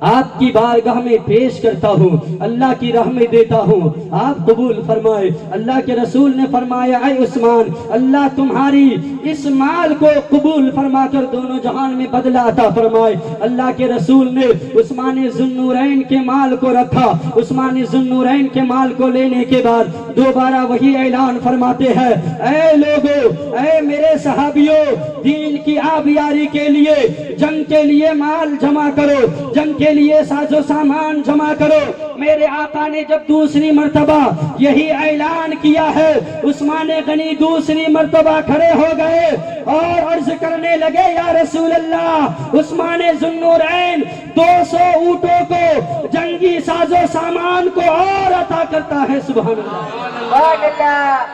آپ کی بارگاہ میں پیش کرتا ہوں، اللہ کی راہ میں دیتا ہوں، آپ قبول فرمائے۔ اللہ کے رسول نے فرمایا اے عثمان، اللہ تمہاری اس مال کو قبول فرما کر دونوں جہان میں بدلہ عطا فرمائے۔ اللہ کے رسول نے عثمان ذوالنورین کے مال کو رکھا۔ عثمان ذوالنورین کے مال کو لینے کے بعد دوبارہ وہی اعلان فرماتے ہیں، اے لوگو، اے میرے صحابیوں، دین کی آبیاری کے لیے، جنگ کے لیے مال جمع کرو، جنگ کے لیے ساز و سامان جمع کرو۔ میرے آقا نے جب دوسری مرتبہ یہی اعلان کیا ہے، عثمان غنی دوسری مرتبہ کھڑے ہو گئے اور عرض کرنے لگے، یا رسول اللہ، عثمان ذوالنورین 200 اونٹوں کو، جنگی ساز و سامان کو اور عطا کرتا ہے۔ سبحان اللہ۔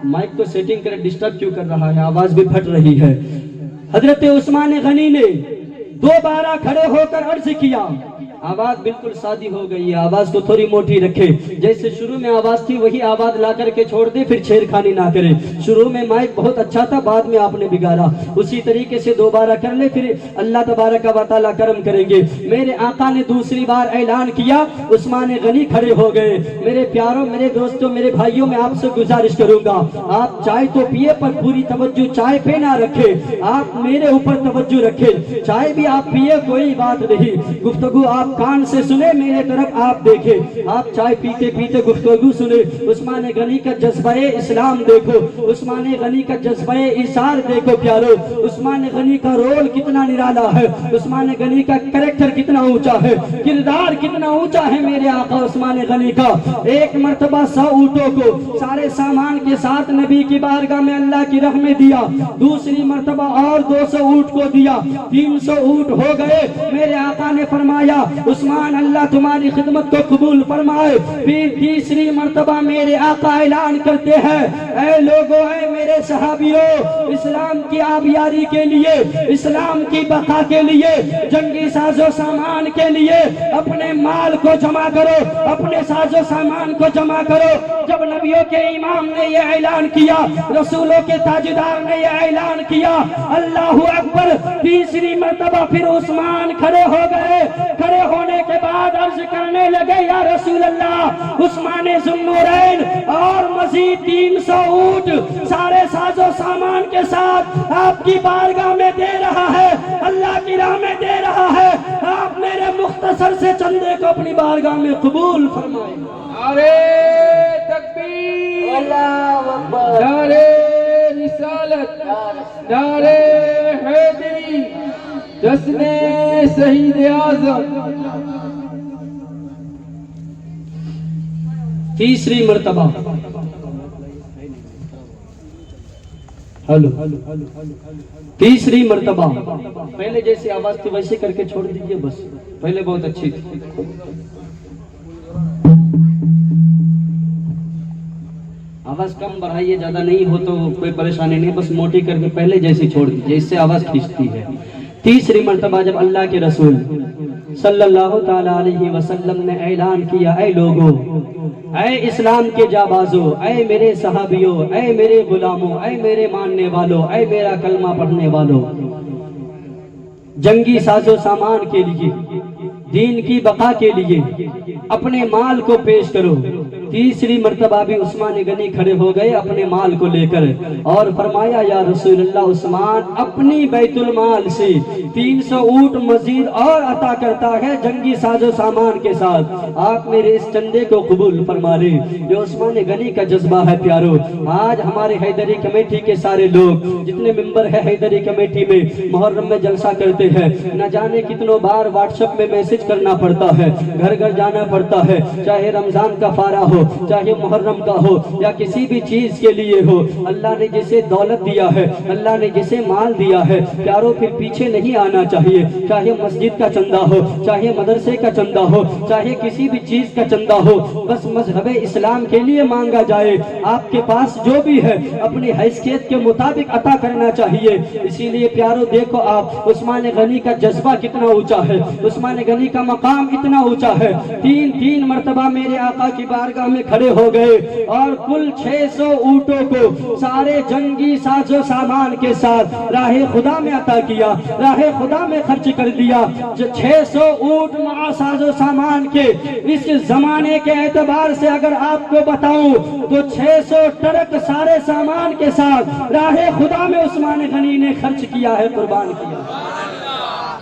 مائک کو سیٹنگ کرے، ڈسٹرب کیوں کر رہا ہے؟ آواز بھی پھٹ رہی ہے۔ حضرت عثمان غنی نے دوبارہ کھڑے ہو کر عرض کیا، آواز بالکل سادی ہو گئی ہے، آواز کو تھوڑی موٹی رکھے، جیسے شروع میں آواز تھی وہی آواز لا کر کے چھوڑ دے، پھر چھیڑ خانی نہ کرے۔ شروع میں مائک بہت اچھا تھا، بعد میں آپ نے بگاڑا، اسی طریقے سے دوبارہ کر لے، پھر اللہ تبارک و تعالیٰ کرم کریں گے۔ میرے آقا نے دوسری بار اعلان کیا، عثمان غنی کھڑے ہو گئے۔ میرے پیاروں، میرے دوستوں، میرے بھائیوں، میں آپ سے گزارش کروں گا، آپ چائے تو پیے پر پوری توجہ چائے پہ نہ رکھے، آپ میرے اوپر توجہ رکھے۔ چائے بھی آپ پیے، کوئی بات نہیں، گفتگو آپ کان سے سنے، میرے طرف آپ دیکھیں، آپ چائے پیتے پیتے گفتگو سنے۔ عثمان غنی کا جذبہ اسلام دیکھو، عثمان غنی کا جذبہ ایثار دیکھو پیارو، عثمان غنی کا رول کتنا نرالا ہے، عثمان غنی کا کریکٹر کتنا اونچا ہے، کردار کتنا اونچا ہے میرے آقا عثمان غنی کا۔ ایک مرتبہ 100 اونٹوں کو سارے سامان کے ساتھ نبی کی بارگاہ میں اللہ کی راہ میں دیا، دوسری مرتبہ اور 200 اونٹ کو دیا، 300 اونٹ ہو گئے۔ میرے آقا نے فرمایا، عثمان اللہ تمہاری خدمت کو قبول فرمائے۔ پھر تیسری مرتبہ میرے آقا اعلان کرتے ہیں، اے لوگو، اے میرے صحابیوں، اسلام کی آبیاری کے لیے، اسلام کی بقا کے لیے، جنگی ساز و سامان کے لیے اپنے مال کو جمع کرو، اپنے ساز و سامان کو جمع کرو۔ جب نبیوں کے امام نے یہ اعلان کیا، رسولوں کے تاجدار نے یہ اعلان کیا، اللہ اکبر، تیسری مرتبہ پھر عثمان کھڑے ہو گئے۔ کھڑے ہونے کے بعد عرض کرنے لگے، یا رسول اللہ، عثمان ذوالنورین اور مزید 300 اونٹ سارے ساز و سامان کے ساتھ آپ کی بارگاہ میں دے رہا ہے، اللہ کی راہ میں دے رہا ہے، آپ میرے مختصر سے چندے کو اپنی بارگاہ میں قبول فرمائیں۔ نعرے تکبیر، اللہ اکبر، نعرے رسالت، نعرے حیدری، جشن شہید اعظم۔ تیسری مرتبہ تیسری مرتبہ، پہلے جیسی آواز تھی ویسے کر کے چھوڑ دیجئے، بس پہلے بہت اچھی تھی۔ آواز کم بڑھائیے، زیادہ نہیں ہو تو کوئی پریشانی نہیں، بس موٹی کر کے پہلے جیسی چھوڑ دیجئے، اس سے آواز کھینچتی ہے۔ تیسری مرتبہ جب اللہ کے رسول صلی اللہ تعالی علیہ وسلم نے اعلان کیا، اے لوگو، اے اسلام کے جابازو، اے میرے صحابیوں، اے میرے غلاموں، اے میرے ماننے والوں، اے میرا کلمہ پڑھنے والوں، جنگی ساز و سامان کے لیے، دین کی بقا کے لیے اپنے مال کو پیش کرو۔ تیسری مرتبہ بھی عثمان غنی کھڑے ہو گئے اپنے مال کو لے کر، اور فرمایا، یا رسول اللہ، عثمان اپنی بیت المال سے 300 اونٹ مزید اور عطا کرتا ہے جنگی ساز و سامان کے ساتھ، آپ میرے اس چندے کو قبول فرما لیں۔ جو عثمان غنی کا جذبہ ہے پیارو، آج ہمارے حیدری کمیٹی کے سارے لوگ جتنے ممبر ہیں حیدری کمیٹی میں، محرم میں جلسہ کرتے ہیں، نہ جانے کتنوں بار واٹس ایپ میں میسج کرنا پڑتا ہے، گھر گھر جانا پڑتا ہے، چاہے رمضان کا فارہ ہو، چاہے محرم کا ہو، یا کسی بھی چیز کے لیے ہو۔ اللہ نے جسے دولت دیا ہے، اللہ نے جسے مال دیا ہے پیارو، پھر پیچھے نہیں آنا چاہیے، چاہے مسجد کا چندہ ہو، چاہے مدرسے کا چندہ ہو، چاہے کسی بھی چیز کا چندہ ہو، بس مذہب اسلام کے لیے مانگا جائے۔ آپ کے پاس جو بھی ہے اپنی حیثیت کے مطابق عطا کرنا چاہیے۔ اسی لیے پیارو دیکھو آپ، عثمان غنی کا جذبہ کتنا اونچا ہے، عثمان غنی کا مقام اتنا اونچا ہے، تین مرتبہ میرے آقا کی بارگاہ بارگاہ میں کھڑے ہو گئے اور کل 600 اونٹوں کو سارے جنگی ساز و سامان کے ساتھ راہ خدا میں عطا کیا، راہ خدا میں خرچ کر دیا۔ جو 600 اونٹ مع ساز و سامان کے اس زمانے کے اعتبار سے اگر آپ کو بتاؤں تو 600 ٹرک سارے سامان کے ساتھ راہ خدا میں عثمان غنی نے خرچ کیا ہے، قربان کیا۔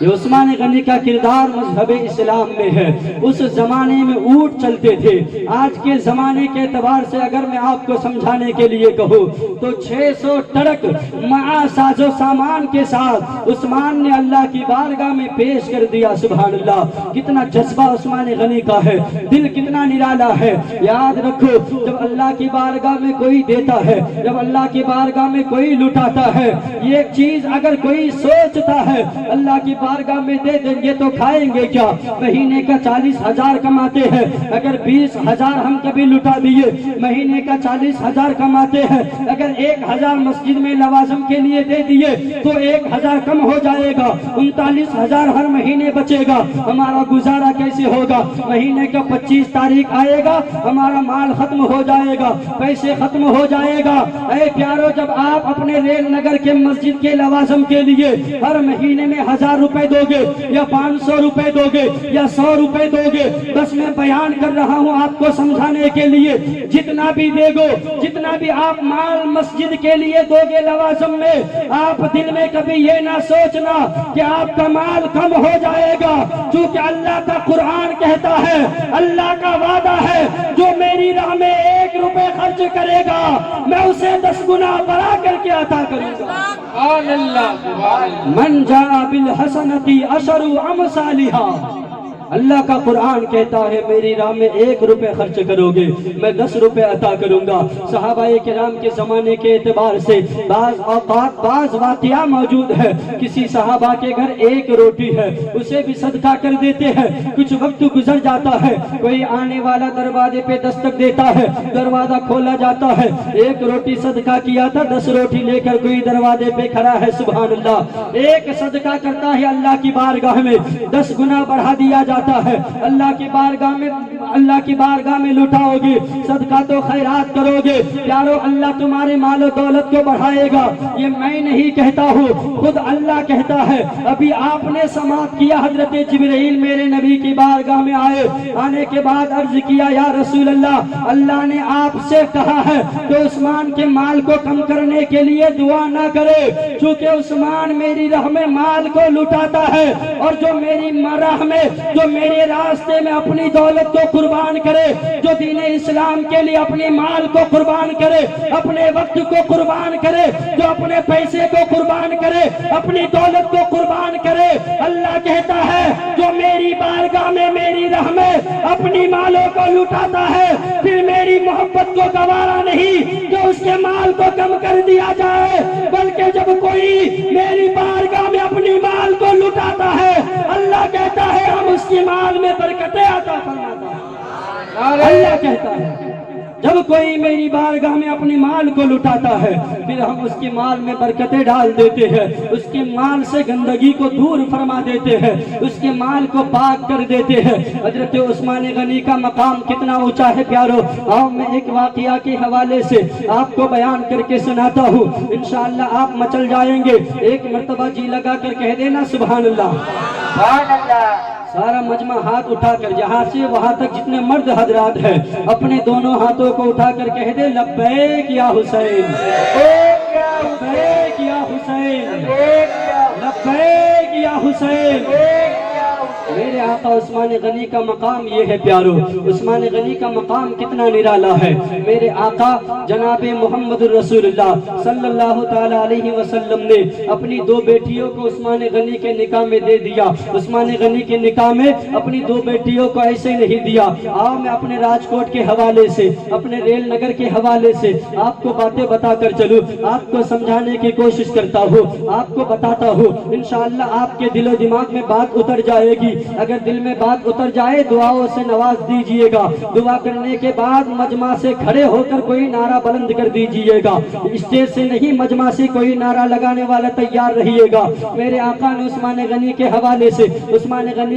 یہ عثمان غنی کا کردار مذہب اسلام میں ہے۔ اس زمانے میں اونٹ چلتے تھے، آج کے زمانے کے اعتبار سے اگر میں آپ کو سمجھانے کے لیے کہوں تو 600 ٹرک مع ساز و سامان کے ساتھ عثمان نے اللہ کی بارگاہ میں پیش کر دیا۔ سبحان اللہ، کتنا جذبہ عثمان غنی کا ہے، دل کتنا نرالا ہے۔ یاد رکھو، جب اللہ کی بارگاہ میں کوئی دیتا ہے، جب اللہ کی بارگاہ میں کوئی لٹاتا ہے، یہ چیز اگر کوئی سوچتا ہے اللہ کی بارگاہ میں دے دیں گے تو کھائیں گے کیا؟ مہینے کا 40,000 کماتے ہیں، اگر 20,000 ہم کبھی لٹا دیے، مہینے کا 40,000 کماتے ہیں، اگر 1,000 مسجد میں لوازم کے لیے دے دیے تو 1,000 کم ہو جائے گا، 39,000 ہر مہینے بچے گا۔ ہمارا گزارا کیسے ہوگا؟ مہینے کا 25 تاریخ آئے گا، ہمارا مال ختم ہو جائے گا، پیسے ختم ہو جائے گا۔ اے پیارو، جب آپ اپنے ریل نگر کے مسجد کے لوازم کے لیے ہر مہینے میں 1,000 روپے دو گے یا 500 روپے دو گے یا 100 روپے دو گے، بس میں بیان کر رہا ہوں آپ کو سمجھانے کے لیے، جتنا بھی دے گو، جتنا بھی آپ مال مسجد کے لیے دو گے لوازم میں، آپ دل میں کبھی یہ نہ سوچنا کہ آپ کا مال کم ہو جائے گا، چونکہ اللہ کا قرآن کہتا ہے، اللہ کا وعدہ ہے، جو میری راہ میں 1 روپے خرچ کرے گا میں اسے 10 گنا بڑھا کر کے عطا کروں گا۔ سبحان اللہ، سبحان اللہ۔ من جاء بالحسنۃ عشر امثالها، اللہ کا قرآن کہتا ہے میری راہ میں 1 روپے خرچ کرو گے میں 10 روپے عطا کروں گا۔ صحابہ کرام کے زمانے کے اعتبار سے بعض اوقات بعض واقعہ موجود ہے، کسی صحابہ کے گھر 1 روٹی ہے، اسے بھی صدقہ کر دیتے ہیں، کچھ وقت گزر جاتا ہے، کوئی آنے والا دروازے پہ دستک دیتا ہے، دروازہ کھولا جاتا ہے، 1 روٹی صدقہ کیا تھا، 10 روٹی لے کر کوئی دروازے پہ کھڑا ہے، سبحان اللہ، 1 صدقہ کرتا ہے اللہ کی بارگاہ میں 10 گنا بڑھا دیا جاتا ہے۔ اللہ کی بارگاہ میں لٹاؤ گے، صدقہ تو خیرات کرو گے، پیارو اللہ تمہارے مال و دولت کو بڑھائے گا۔ یہ میں نہیں کہتا ہوں، خود اللہ کہتا ہے۔ ابھی آپ نے سماعت کیا، حضرت جبرائیل میرے نبی کی بارگاہ میں آئے، آنے کے بعد عرض کیا یا رسول اللہ، اللہ نے آپ سے کہا ہے کہ عثمان کے مال کو کم کرنے کے لیے دعا نہ کرے، چونکہ عثمان میری راہ میں مال کو لٹاتا ہے، اور جو میری راہ میں، جو میرے راستے میں اپنی دولت کو قربان کرے، جو دین اسلام کے لیے اپنی مال کو قربان کرے، اپنے وقت کو قربان کرے، جو اپنے پیسے کو قربان کرے، اپنی دولت کو قربان کرے، اللہ کہتا ہے جو میری بارگاہ میں میری راہ میں اپنی مالوں کو لٹاتا ہے، پھر میری محبت کو گوارا نہیں کہ اس کے مال کو کم کر دیا جائے، بلکہ جب کوئی میری بارگاہ میں اپنی مال کو لٹاتا ہے، اللہ کہتا ہے ہم اس کی مال میں برکتیں عطا فرماتا ہے۔ اللہ کہتا ہے جب کوئی میری بارگاہ میں اپنی مال کو لٹاتا ہے، پھر ہم اس کی مال میں برکتیں ڈال دیتے ہیں، اس کے مال سے گندگی کو دور فرما دیتے ہیں، اس کے مال کو پاک کر دیتے ہیں۔ حضرت عثمان غنی کا مقام کتنا اونچا ہے پیارو، آؤ میں ایک واقعہ کے حوالے سے آپ کو بیان کر کے سناتا ہوں، انشاءاللہ آپ مچل جائیں گے۔ ایک مرتبہ جی لگا کر کہہ دینا سبحان اللہ۔ سبحان اللہ۔ سارا مجمع ہاتھ اٹھا کر جہاں سے وہاں تک جتنے مرد حضرات ہیں اپنے دونوں ہاتھوں کو اٹھا کر کہہ دے لبیک یا حسین، لبیک یا حسین، لبیک یا حسین۔ میرے آقا عثمان غنی کا مقام یہ ہے پیارو، عثمان غنی کا مقام کتنا نرالا ہے۔ میرے آقا جناب محمد الرسول اللہ صلی اللہ تعالی علیہ وسلم نے اپنی 2 بیٹیوں کو عثمان غنی کے نکاح میں دے دیا۔ عثمان غنی کے نکاح میں اپنی 2 بیٹیوں کو ایسے نہیں دیا۔ آؤ میں اپنے راجکوٹ کے حوالے سے، اپنے ریل نگر کے حوالے سے آپ کو باتیں بتا کر چلوں، آپ کو سمجھانے کی کوشش کرتا ہوں، آپ کو بتاتا ہوں، انشاءاللہ آپ کے دل و دماغ میں بات اتر جائے گی۔ اگر دل میں بات اتر جائے دعاؤں سے نواز دیجئے گا. دعا کرنے کے بعد مجمع سے کھڑے ہو کر کوئی نعرہ بلند کر دیجئے گا. اسٹیج سے نہیں مجمع سے کوئی نعرہ لگانے والا تیار رہیے گا. میرے آقا نے عثمان غنی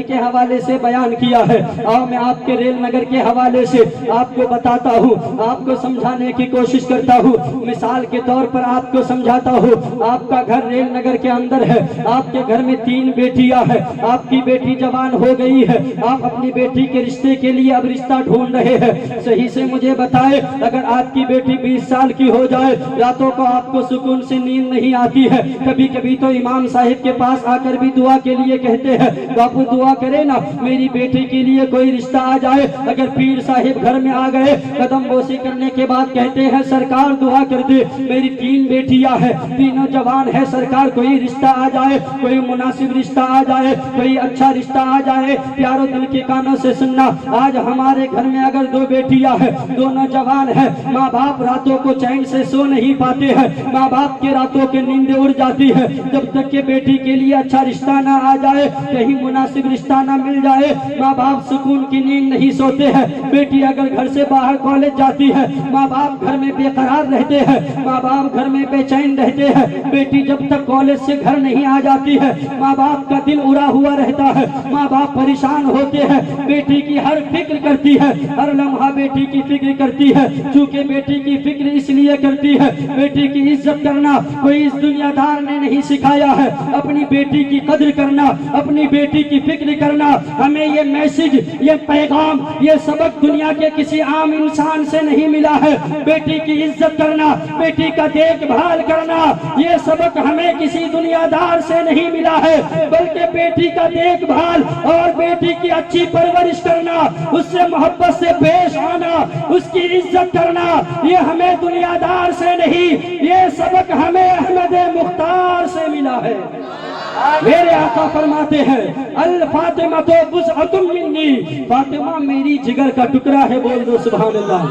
کے حوالے سے بیان کیا ہے. اور میں آپ کے ریل نگر کے حوالے سے آپ کو بتاتا ہوں, آپ کو سمجھانے کی کوشش کرتا ہوں. مثال کے طور پر آپ کو سمجھاتا ہوں. آپ کا گھر ریل نگر کے اندر ہے. آپ کے گھر میں 3 بیٹیاں ہیں. آپ کی بیٹی جوان ہو گئی ہے. آپ اپنی بیٹی کے رشتے کے لیے اب رشتہ ڈھونڈ رہے ہیں. صحیح سے مجھے بتائے, اگر آپ کی بیٹی 20 سال کی ہو جائے, راتوں کو آپ کو سکون سے نیند نہیں آتی ہے. کبھی کبھی تو امام صاحب کے پاس آ کر بھی دعا کے لیے کہتے ہیں, باپو دعا کرے نا میری بیٹی کے لیے کوئی رشتہ آ جائے. اگر پیر صاحب گھر میں آ گئے, قدم بوسی کرنے کے بعد کہتے ہیں سرکار دعا کر دے, میری 3 بیٹیاں ہیں, تینوں جوان ہے, سرکار کوئی رشتہ آ جائے, کوئی مناسب رشتہ آ جائے, کوئی اچھا رشتہ آ جائے. پیارو دل کے کانوں سے سننا, آج ہمارے گھر میں اگر 2 بیٹیاں ہیں, دونوں جوان ہیں, ماں باپ راتوں کو چین سے سو نہیں پاتے ہیں. ماں باپ کے راتوں کے نیندیں اڑ جاتی ہے. جب تک کہ بیٹی کے لیے اچھا رشتہ نہ آ جائے, کہیں مناسب رشتہ نہ مل جائے, ماں باپ سکون کی نیند نہیں سوتے ہیں. بیٹی اگر گھر سے باہر کالج جاتی ہے, ماں باپ گھر میں بے قرار رہتے ہیں, ماں باپ گھر میں بے چین رہتے ہیں. بیٹی جب تک کالج سے گھر نہیں آ جاتی ہے, ماں باپ کا دل اڑا ہوا رہتا ہے, ماں باپ پریشان ہوتے ہیں. بیٹی کی ہر فکر کرتی ہے, ہر لمحہ بیٹی کی فکر کرتی ہے. چونکہ بیٹی کی فکر اس لیے کرتی ہے, بیٹی کی عزت کرنا کوئی اس دنیا دار نے نہیں سکھایا ہے. اپنی بیٹی کی قدر کرنا, اپنی بیٹی کی فکر کرنا. ہمیں یہ میسج, یہ پیغام, یہ سبق دنیا کے کسی عام انسان سے نہیں ملا ہے. بیٹی کی عزت کرنا, بیٹی کا دیکھ بھال کرنا, یہ سبق ہمیں کسی دنیا دار سے نہیں ملا ہے, بلکہ بیٹی کا دیکھ بھال اور بیٹی کی اچھی پرورش کرنا, اس سے محبت سے پیش آنا, اس کی عزت کرنا, یہ ہمیں دنیا دار سے نہیں, یہ سبق ہمیں احمد مختار سے ملا ہے. میرے آقا فرماتے ہیں الفاطمہ تو بضعۃ منی, فاطمہ میری جگر کا ٹکڑا ہے. بول دو سبحان اللہ.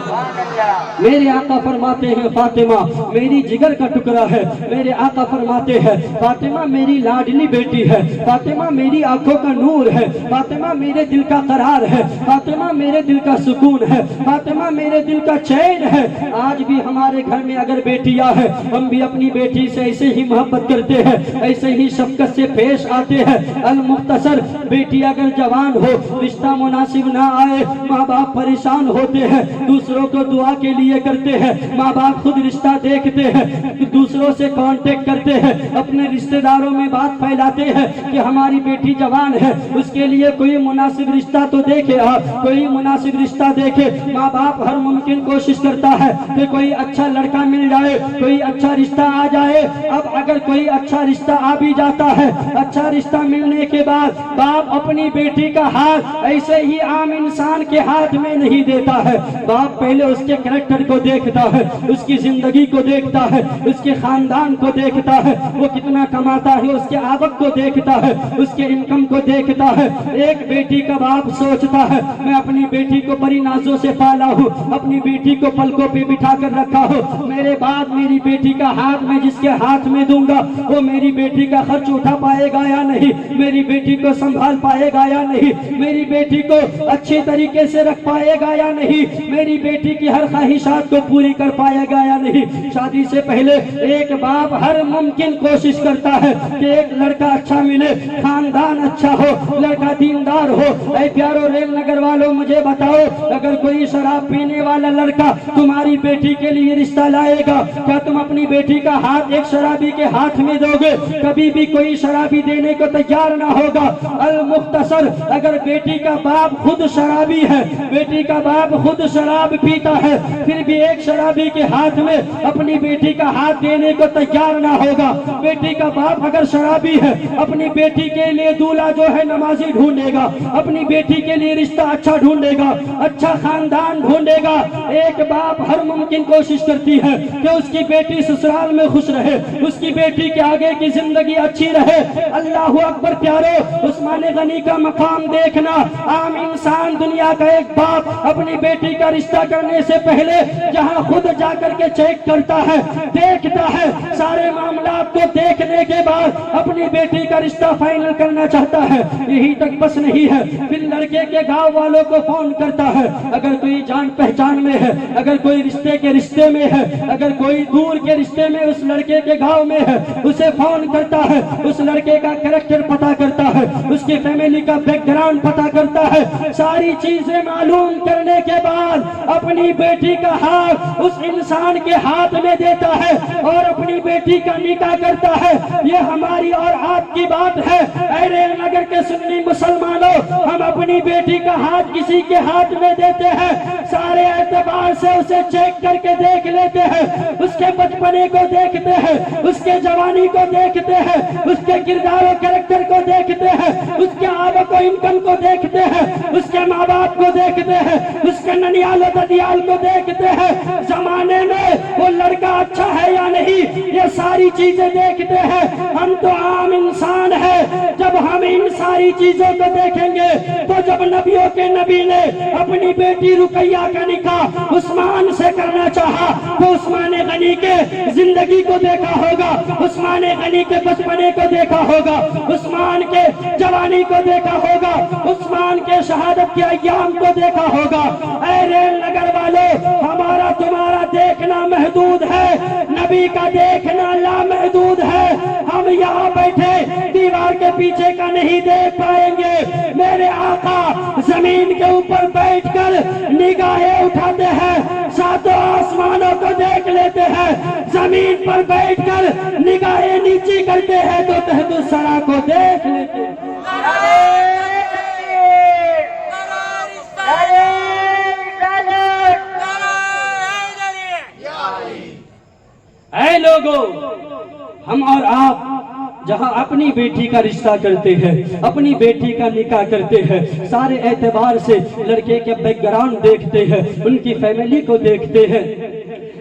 میرے آقا فرماتے ہیں فاطمہ میری جگر کا ٹکڑا ہے. میرے آقا فرماتے ہیں فاطمہ میری لاڈلی بیٹی ہے, فاطمہ میری آنکھوں کا نور ہے, فاطمہ میرے دل کا قرار ہے, فاطمہ میرے دل کا سکون ہے, فاطمہ میرے دل کا چین ہے. آج بھی ہمارے گھر میں اگر بیٹیاں ہیں, ہم بھی اپنی بیٹی سے ایسے ہی محبت کرتے ہیں, ایسے ہی شفقت سے پیش آتے ہیں. المختصر, بیٹی اگر جوان ہو, رشتہ مناسب نہ آئے, ماں باپ پریشان ہوتے ہیں, دوسروں کو دعا کے لیے کرتے ہیں. ماں باپ خود رشتہ دیکھتے ہیں, دوسروں سے کانٹیکٹ کرتے ہیں, اپنے رشتہ داروں میں بات پھیلاتے ہیں کہ ہماری بیٹی جوان ہے, اس کے لیے کوئی مناسب رشتہ تو دیکھے, کوئی مناسب رشتہ دیکھے. ماں باپ ہر ممکن کوشش کرتا ہے کہ کوئی اچھا لڑکا مل جائے, کوئی اچھا رشتہ آ جائے. اب اگر کوئی اچھا رشتہ آ بھی جاتا ہے, اچھا رشتہ ملنے کے بعد باپ اپنی بیٹی کا ہاتھ ایسے ہی عام انسان کے ہاتھ میں نہیں دیتا ہے. باپ پہلے اس کے کریکٹر کو دیکھتا ہے, اس کی زندگی کو دیکھتا ہے, اس کے خاندان کو دیکھتا ہے, وہ کتنا کماتا ہے, اس کے آمدن کو دیکھتا ہے, اس کے انکم کو دیکھتا ہے. ایک بیٹی کا باپ سوچتا ہے میں اپنی بیٹی کو بڑی نازوں سے پالا ہوں, اپنی بیٹی کو پلکوں پہ بٹھا کر رکھا ہوں, میرے بعد میری بیٹی کا ہاتھ میں جس کے ہاتھ میں دوں گا وہ میری بیٹی کا خرچ اٹھا پائے گا یا نہیں, میری بیٹی کو سنبھال پائے گا یا نہیں, میری بیٹی کو اچھی طریقے سے رکھ پائے گا یا نہیں, میری بیٹی کی ہر خواہشات کو پوری کر پائے گا یا نہیں. شادی سے پہلے ایک باپ ہر ممکن کوشش کرتا ہے کہ ایک لڑکا اچھا ملے, خاندان اچھا ہو, لڑکا دیندار ہو. اے پیارو ریل نگر والوں مجھے بتاؤ, اگر کوئی شراب پینے والا لڑکا تمہاری بیٹی کے لیے رشتہ لائے گا, کیا تم اپنی بیٹی کا ہاتھ ایک شرابی کے ہاتھ میں دو گے؟ کبھی بھی کوئی شرابی دینے کو تیار نہ ہوگا. المختصر, اگر بیٹی کا باپ خود شرابی ہے, بیٹی کا باپ خود شراب پیتا ہے, پھر بھی ایک شرابی کے ہاتھ میں اپنی بیٹی کا ہاتھ دینے کو تیار نہ ہوگا. بیٹی کا باپ اگر شرابی ہے, اپنی بیٹی کے لیے دولہا جو ہے نمازی ڈھونڈے گا, اپنی بیٹی کے لیے رشتہ اچھا ڈھونڈے گا, اچھا خاندان ڈھونڈے گا. ایک باپ ہر ممکن کوشش کرتی ہے کہ اس کی بیٹی سسرال میں خوش رہے, اس کی بیٹی کے آگے کی زندگی اچھی رہے. اللہ اکبر پیارو, عثمان غنی کا مقام دیکھنا. عام انسان دنیا کا ایک باپ اپنی بیٹی کا رشتہ کرنے سے پہلے جہاں خود جا کر کے چیک کرتا ہے, دیکھتا ہے, سارے معاملات کو دیکھنے کے بعد اپنی بیٹی کا رشتہ فائنل کرنا چاہتا ہے. یہی تک بس نہیں ہے، پھر لڑکے کے گاؤں والوں کو فون کرتا ہے، اگر کوئی جان پہچان میں ہے، اگر کوئی رشتے کے رشتے میں ہے، اگر کوئی دور کے رشتے میں اس لڑکے کے گاؤں میں ہے، اسے فون کرتا ہے، اس لڑکے کا کریکٹر پتا کرتا ہے، اس کی فیملی کا بیک گراؤنڈ پتا کرتا ہے، ساری چیزیں معلوم کرنے کے بعد اپنی بیٹی کا ہاتھ اس انسان کے ہاتھ میں دیتا ہے اور اپنی بیٹی کا نکاح کرتا ہے۔ یہ ہماری اور آپ کی بات ہے۔ اے ریل نگر کے سنی مسلمانوں، ہم اپنی بیٹی کا ہاتھ کسی کے ہاتھ میں دیتے ہیں، سارے اعتبار سے اسے چیک کر کے دیکھ لیتے ہیں، اس کے بچپنے کو دیکھتے ہیں، اس کے جوانی کو دیکھتے ہیں، اس کے کردار و کریکٹر کو دیکھتے ہیں، اس کے آب و انکم کو دیکھتے ہیں، اس کے ماں باپ کو دیکھتے ہیں، اس کے ننیال و ددیال کو دیکھتے ہیں، زمانے میں وہ لڑکا اچھا ہے یا نہیں، یہ ساری چیزیں دیکھتے ہیں۔ ہم تو عام انسان ہیں، جب ہم ان ساری چیزوں کو دیکھیں گے تو جب نبیوں کے نبی نے اپنی بیٹی رقیہ کا نکاح عثمان سے کرنا چاہا تو عثمان غنی کے زندگی کو دیکھا ہوگا، عثمان غنی کے بچپنے کو دیکھا ہوگا، عثمان کے جوانی کو دیکھا ہوگا، عثمان کے شہادت کے ایام کو دیکھا ہوگا۔ اے ریل نگر والوں، ہمارا تمہارا دیکھنا محدود ہے، نبی کا دیکھنا لامحدود ہے۔ ہم یہاں بیٹھے دیوار کے پیچھے کا نہیں دیکھ پائیں گے، میرے آقا زمین کے اوپر بیٹھ کر نگاہیں اٹھاتے ہیں، ساتوں آسمانوں کو دیکھ لیتے ہیں، زمین پر بیٹھ کر نگاہیں نیچی کرتے ہیں تو تحت الثری کو دیکھ لیتے ہیں۔ اے لوگوں، ہم اور آپ جہاں اپنی بیٹی کا رشتہ کرتے ہیں، اپنی بیٹی کا نکاح کرتے ہیں، سارے اعتبار سے لڑکے کے بیک گراؤنڈ دیکھتے ہیں، ان کی فیملی کو دیکھتے ہیں،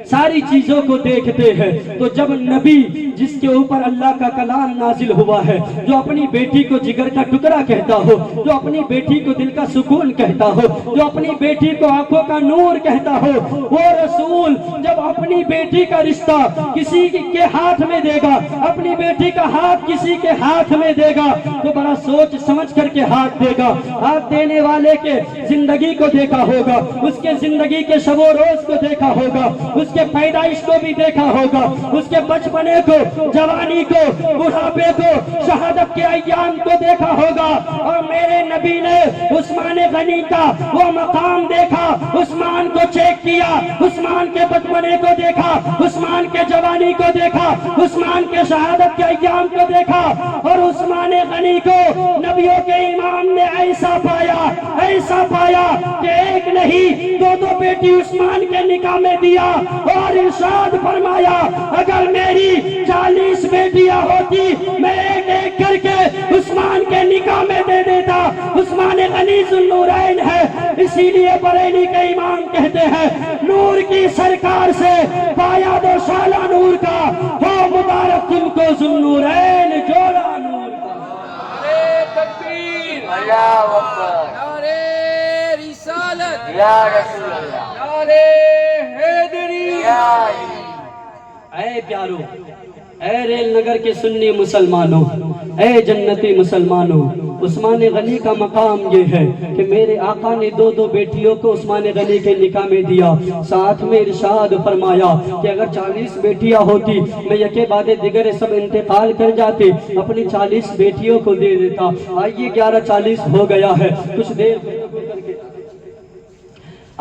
ساری چیزوں کو دیکھتے ہیں، تو جب نبی جس کے اوپر اللہ کا کلام نازل ہوا ہے، جو اپنی بیٹی کو جگر کا ٹکڑا کہتا ہو، جو اپنی بیٹی کو دل کا سکون کہتا ہو، جو اپنی بیٹی کو آنکھوں کا نور کہتا ہو، وہ رسول جب اپنی بیٹی کا رشتہ کسی کے ہاتھ میں دے گا، اپنی بیٹی کا ہاتھ کسی کے ہاتھ میں دے گا تو بڑا سوچ سمجھ کر کے ہاتھ دے گا۔ ہاتھ دینے والے کے زندگی کو دیکھا ہوگا، اس کے زندگی کے شب و روز کو دیکھا ہوگا، اس کے پیدائش کو بھی دیکھا ہوگا، اس کے بچپنے کو، جوانی کو، بڑھاپے کو، شہادت کے ایام کو دیکھا ہوگا۔ اور میرے نبی نے عثمان غنی کا وہ مقام دیکھا، عثمان کو چیک کیا، عثمان کے بچپنے کو دیکھا، عثمان کے جوانی کو دیکھا، عثمان کے شہادت کے ایام کو دیکھا، اور عثمان غنی کو نبیوں کے امام نے ایسا پایا کہ ایک نہیں دو بیٹی عثمان کے نکاح میں دیا، اور ارشاد فرمایا اگر میری 40 بیٹیاں ہوتی میں ایک ایک کر کے عثمان کے نکاح میں دے دیتا۔ عثمان غنی ذوالنورین ہے، اسی لیے بریلی کے امام کہتے ہیں نور کی سرکار سے پایا دو شالہ نور کا، ہو مبارک تم کو ذوالنورین جوڑا نور کا۔ نعرہ تکبیر، اللہ اکبر، نعرہ رسالت، یا رسول اللہ، نعرہ حیدری۔ یا علی۔ اے پیارو، اے ریل نگر کے سنی مسلمانوں، اے جنتی مسلمانوں، عثمان غنی کا مقام یہ ہے کہ میرے آقا نے دو بیٹیوں کو عثمان غنی کے نکاح میں دیا، ساتھ میں ارشاد فرمایا کہ اگر 40 بیٹیاں ہوتی میں یکے بعد دیگر سب انتقال کر جاتے، اپنی 40 بیٹیوں کو دے دیتا۔ آئیے 11:40 ہو گیا ہے، کچھ دیر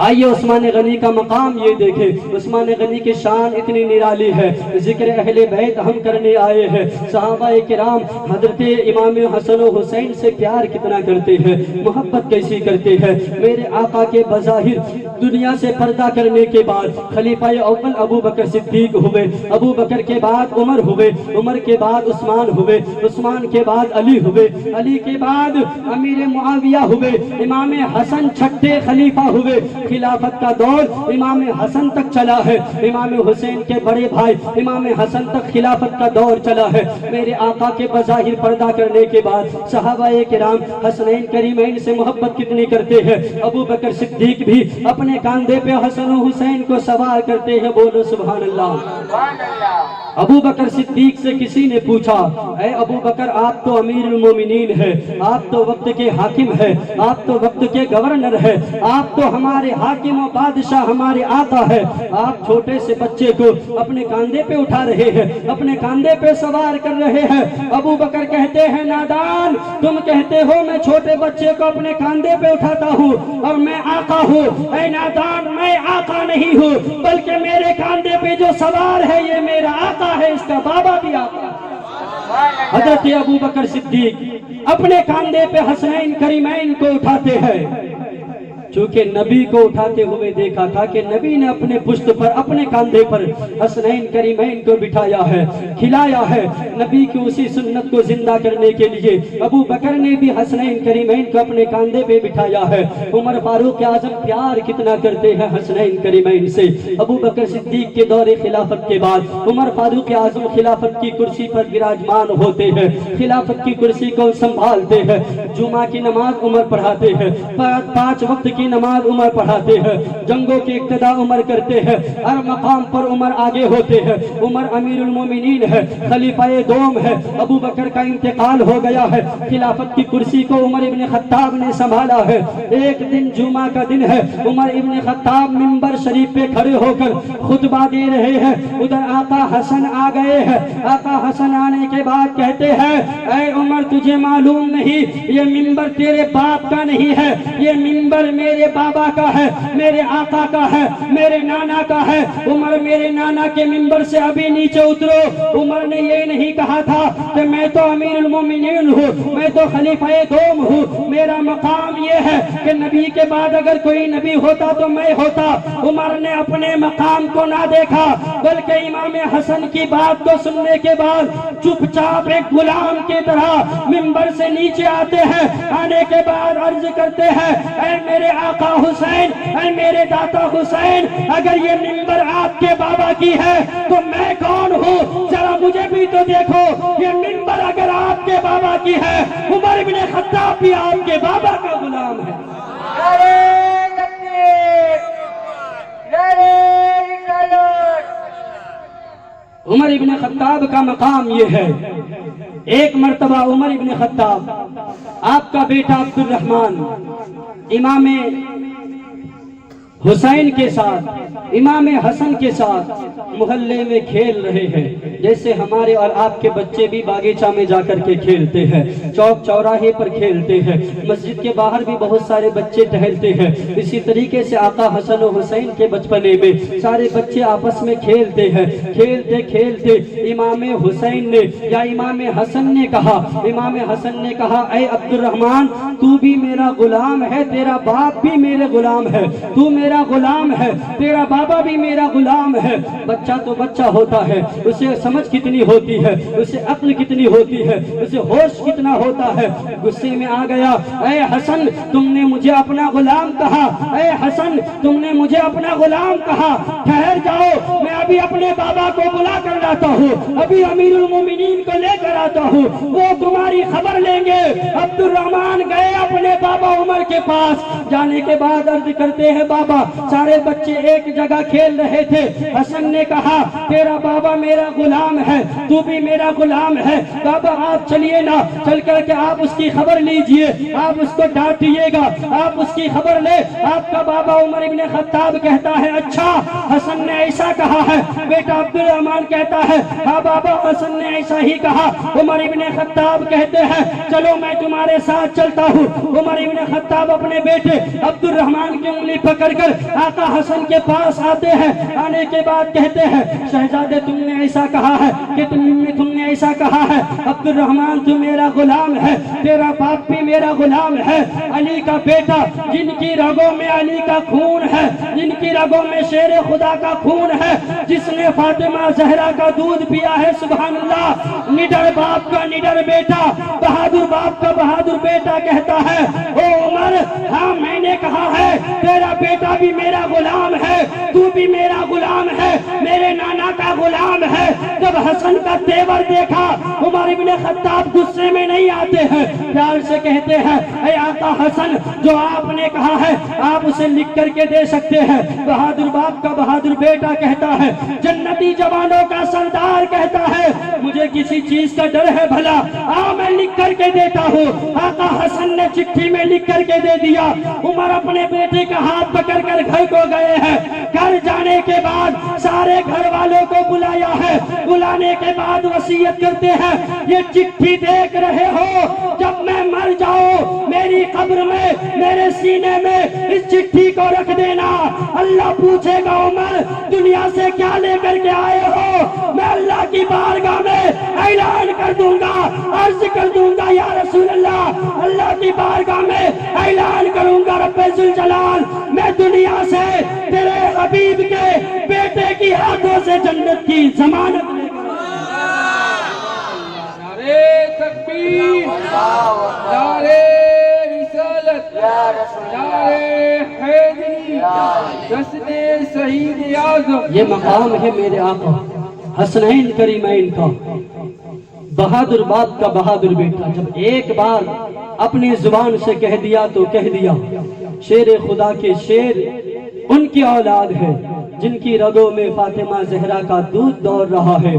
آئیے عثمان غنی کا مقام یہ دیکھیں۔ عثمان غنی کی شان اتنی نرالی ہے، ذکر اہل بیت ہم کرنے آئے ہیں۔ صحابہ کرام حضرت امام حسن و حسین سے پیار کتنا کرتے ہیں، محبت کیسی کرتے ہیں۔ میرے آقا کے بظاہر دنیا سے پردہ کرنے کے بعد خلیفہ اول ابو بکر صدیق ہوئے، ابو بکر کے بعد عمر ہوئے، عمر کے بعد عثمان ہوئے، عثمان کے بعد علی ہوئے، علی کے بعد امیر معاویہ ہوئے، امام حسن چھٹے خلیفہ ہوئے۔ خلافت کا دور امام حسن تک چلا ہے، امام حسین کے بڑے بھائی امام حسن تک خلافت کا دور چلا ہے۔ میرے آقا کے بظاہر پردہ کرنے کے بعد صحابہ کرام حسنین کریمین سے محبت کتنی کرتے ہیں۔ ابو بکر صدیق بھی اپنے کاندھے پہ حسن و حسین کو سوار کرتے ہیں، بولو سبحان اللہ۔ سبحان اللہ۔ ابو بکر صدیق سے کسی نے پوچھا اے ابو بکر آپ تو امیر المومنین ہے، آپ تو وقت کے حاکم ہے، آپ تو وقت کے گورنر ہے، آپ تو ہمارے حاکم و بادشاہ ہمارے آقا ہے، آپ چھوٹے سے بچے کو اپنے کاندھے پہ اٹھا رہے ہیں، اپنے کاندھے پہ سوار کر رہے ہیں۔ ابو بکر کہتے ہیں نادان، تم کہتے ہو میں چھوٹے بچے کو اپنے کاندھے پہ اٹھاتا ہوں اور میں آقا ہوں۔ اے نادان، میں آقا نہیں ہوں بلکہ میرے کاندھے پہ جو سوار ہے یہ میرا آقا ہے، اس کا بابا بھی آقا ہے۔ حضرت ابو بکر صدیق اپنے کاندھے پہ حسنین کریمین کو اٹھاتے ہیں، چونکہ نبی کو اٹھاتے ہوئے دیکھا تھا کہ نبی نے اپنے پشت پر اپنے کاندھے پر حسنین کریمین کو بٹھایا ہے، کھلایا ہے۔ نبی کی اسی سنت کو زندہ کرنے کے لیے ابو بکر نے بھی حسنین کریمین کو اپنے کاندھے پہ بٹھایا ہے۔ عمر فاروق اعظم پیار کتنا کرتے ہیں حسنین کریمین سے۔ ابو بکر صدیق کے دور خلافت کے بعد عمر فاروق اعظم خلافت کی کرسی پر براجمان ہوتے ہیں، خلافت کی کرسی کو سنبھالتے ہیں، جمعہ کی نماز عمر پڑھاتے ہیں، 5 وقت کی نماز عمر پڑھاتے ہیں، جنگوں کی ابتدا عمر کرتے ہیں، ہر مقام پر عمر آگے ہوتے ہیں۔ عمر امیر المومنین ہے، خلیفہ دوم ہے۔ ابو بکر کا انتقال ہو گیا ہے، خلافت کی کرسی کو عمر ابن خطاب نے سنبھالا ہے۔ ایک دن جمعہ کا دن ہے، عمر ابن خطاب منبر شریف پہ کھڑے ہو کر خطبہ دے رہے ہیں، ادھر آقا حسن آ گئے ہیں۔ آقا حسن آنے کے بعد کہتے ہیں اے عمر تجھے معلوم نہیں یہ منبر تیرے باپ کا نہیں ہے، یہ منبر میرے بابا کا ہے، میرے آقا کا ہے، میرے نانا کا ہے۔ عمر میرے نانا کے منبر سے ابھی نیچے اترو۔ عمر نے یہ نہیں کہا تھا کہ میں تو امیر المومنین ہوں، میں تو خلیفہ دوم ہوں، میرا مقام یہ ہے کہ نبی کے بعد اگر کوئی نبی ہوتا تو میں ہوتا۔ عمر نے اپنے مقام کو نہ دیکھا بلکہ امام حسن کی بات کو سننے کے بعد چپ چاپ ایک غلام کی طرح منبر سے نیچے آتے ہیں، آنے کے بعد عرض کرتے ہیں اے میرے آقا حسین، اے میرے داتا حسین، اگر یہ منبر آپ کے بابا کی ہے تو میں کون ہوں؟ ذرا مجھے بھی تو دیکھو، یہ منبر اگر آپ کے بابا کی ہے، عمر ابن خطاب بھی آپ کے بابا کا غلام ہے۔ نعرہ تکبیر، نعرہ رسالت۔ عمر ابن خطاب کا مقام یہ ہے۔ ایک مرتبہ عمر ابن خطاب آپ کا بیٹا عبد الرحمن امام حسین کے ساتھ، امام حسن کے ساتھ محلے میں کھیل رہے ہیں، جیسے ہمارے اور آپ کے بچے بھی باغیچہ میں جا کر کے کھیلتے ہیں، چوک چوراہے پر کھیلتے ہیں، مسجد کے باہر بھی بہت سارے بچے ٹہلتے ہیں۔ اسی طریقے سے آقا حسن و حسین کے بچپنے میں سارے بچے آپس میں کھیلتے ہیں۔ کھیلتے کھیلتے امام حسین نے یا امام حسن نے کہا، امام حسن نے کہا اے عبد الرحمن تو بھی میرا غلام ہے، تیرا باپ بھی میرے غلام ہے، تو میرا غلام ہے، تیرا بابا بھی میرا غلام ہے۔ بچہ تو بچہ ہوتا ہے، اسے سمجھ کتنی ہوتی ہے، اسے عقل کتنی ہوتی ہے، اسے ہوش کتنا ہوتا ہے۔ غصے میں آ گیا، اے حسن تم نے مجھے اپنا غلام کہا، اے حسن تم نے مجھے اپنا غلام کہا، ٹھہر جاؤ میں ابھی اپنے بابا کو بلا کر لاتا ہوں، ابھی امیر المومنین کو لے کر آتا ہوں، وہ تمہاری خبر لیں گے۔ عبد الرحمن گئے اپنے بابا عمر کے پاس، جانے کے بعد عرض کرتے ہیں بابا سارے بچے ایک جگہ کھیل رہے تھے، حسن نے کہا تیرا بابا میرا غلام ہے، تو بھی میرا غلام ہے، بابا آپ چلیے نا، چل کر کے آپ اس کی خبر لیجئے، آپ اس کو ڈانٹیے گا، آپ اس کی خبر لے۔ آپ کا بابا عمر ابن خطاب کہتا ہے اچھا حسن نے ایسا کہا ہے، بیٹا عبد الرحمن کہتا ہے ہاں بابا حسن نے ایسا ہی کہا۔ عمر ابن خطاب کہتے ہیں چلو میں تمہارے ساتھ چلتا ہوں۔ عمر ابن خطاب اپنے بیٹے عبد الرحمن کی انگلی پکڑ کر آقا حسن کے پاس آتے ہیں، آنے کے بعد کہتے ہیں شہزادے تم نے ایسا کہا ہے کہ تم نے ایسا کہا ہے، عبد الرحمن تو میرا غلام ہے، تیرا باپ بھی میرا غلام ہے، علی کا بیٹا جن کی رگوں میں علی کا خون ہے، جن کی رگوں میں شیر خدا کا خون ہے، جس نے فاطمہ زہرا کا دودھ پیا ہے، سبحان اللہ، نڈر باپ کا نڈر بیٹا، بہادر باپ کا بہادر بیٹا کہتا ہے او عمر ہاں میں نے کہا ہے تیرا بیٹا بھی میرا غلام ہے، تو بھی میرا غلام ہے، میرے نانا کا غلام ہے، جب حسن کا تیور دیکھا عمر ابن خطاب غصے میں نہیں آتے ہیں، پیار سے کہتے ہیں اے آقا حسن جو آپ نے کہا ہے آپ اسے لکھ کر کے دے سکتے ہیں۔ بہادر باپ کا بہادر بیٹا کہتا ہے، جنتی جوانوں کا سردار کہتا ہے مجھے کسی چیز کا ڈر ہے بھلا، میں لکھ کر کے دیتا ہوں۔ آقا حسن نے چٹھی میں لکھ کر کے دے دیا۔ عمر اپنے بیٹے کا ہاتھ پکڑ کر گھر کو گئے ہیں۔ گھر جانے کے بعد سارے گھر والوں کو بلایا ہے، بلانے کے بعد وصیت کرتے ہیں یہ چٹھی دیکھ رہے ہو، جب میں مر جاؤں میری قبر میں میرے سینے میں اس چٹھی کو رکھ دینا۔ اللہ پوچھے گا عمر دنیا سے کیا لے کر کے آئے ہو، میں اللہ کی بارگاہ میں اعلان کر دوں گا، عرض کر دوں گا یا رسول اللہ، اللہ کی بارگاہ میں اعلان کروں گا رب ذوالجلال میں دنیا سے تیرے حبیب کے بیٹے کی ہاتھوں سے جنت کی ضمانت لے کر نعرے تکبیر، نعرے رسالت، نعرے حیدری، دست شہید اعظم۔ یہ مقام ہے میرے آقا حسنین کریمین کا، بہادر باپ کا بہادر بیٹا۔ جب ایک بار اپنی زبان سے کہہ دیا تو کہہ دیا۔ شیر خدا کے شیر ان کی اولاد ہے جن کی رگوں میں فاطمہ زہرا کا دودھ دوڑ رہا ہے،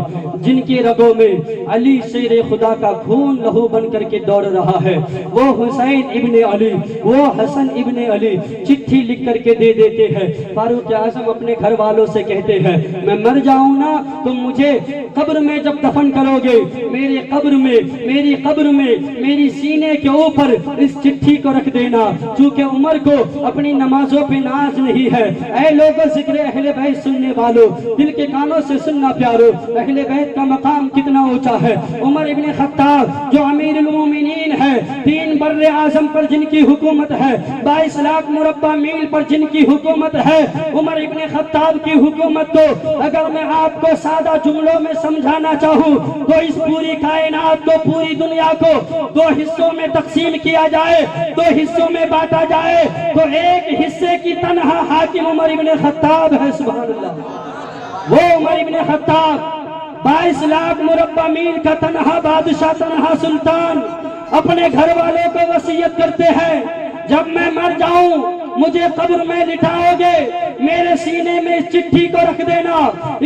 جن کی رگوں میں علی شیر خدا کا خون لہو بن کر کے دوڑ رہا ہے۔ وہ حسین ابن علی، وہ حسن ابن علی چٹھی لکھ کر کے دے دیتے ہیں۔ فاروق اعظم اپنے گھر والوں سے کہتے ہیں میں مر جاؤں نا تو مجھے قبر میں جب دفن کرو گے میری قبر میں میری سینے کے اوپر اس چٹھی کو رکھ دینا، چونکہ عمر کو اپنی نمازوں پہ ناز نہیں ہے۔ اے لوگوں ذکر اہل بیت سننے والوں، دل کے کانوں سے سننا پیارو، اہل بیت کا مقام کتنا اونچا ہے۔ عمر ابن خطاب جو امیر المومنین ہے، 3 بر اعظم پر جن کی حکومت ہے، 22 لاکھ مربع میل پر جن کی حکومت ہے، عمر ابن خطاب کی حکومت کو اگر میں آپ کو سادہ جملوں میں سمجھانا چاہوں تو اس پوری کائنات کو، پوری دنیا کو 2 حصوں میں تقسیم کیا جائے، 2 حصوں میں بانٹا جائے تو ایک حصے کی تنہا حاکم عمر ابن خطاب ہے۔ سبحان اللہ، وہ عمر ابن خطاب 22 لاکھ مربع میل کا تنہا بادشاہ، تنہا سلطان اپنے گھر والوں کو وصیت کرتے ہیں جب میں مر جاؤں مجھے قبر میں لٹاؤ گے میرے سینے میں اس چٹھی کو رکھ دینا،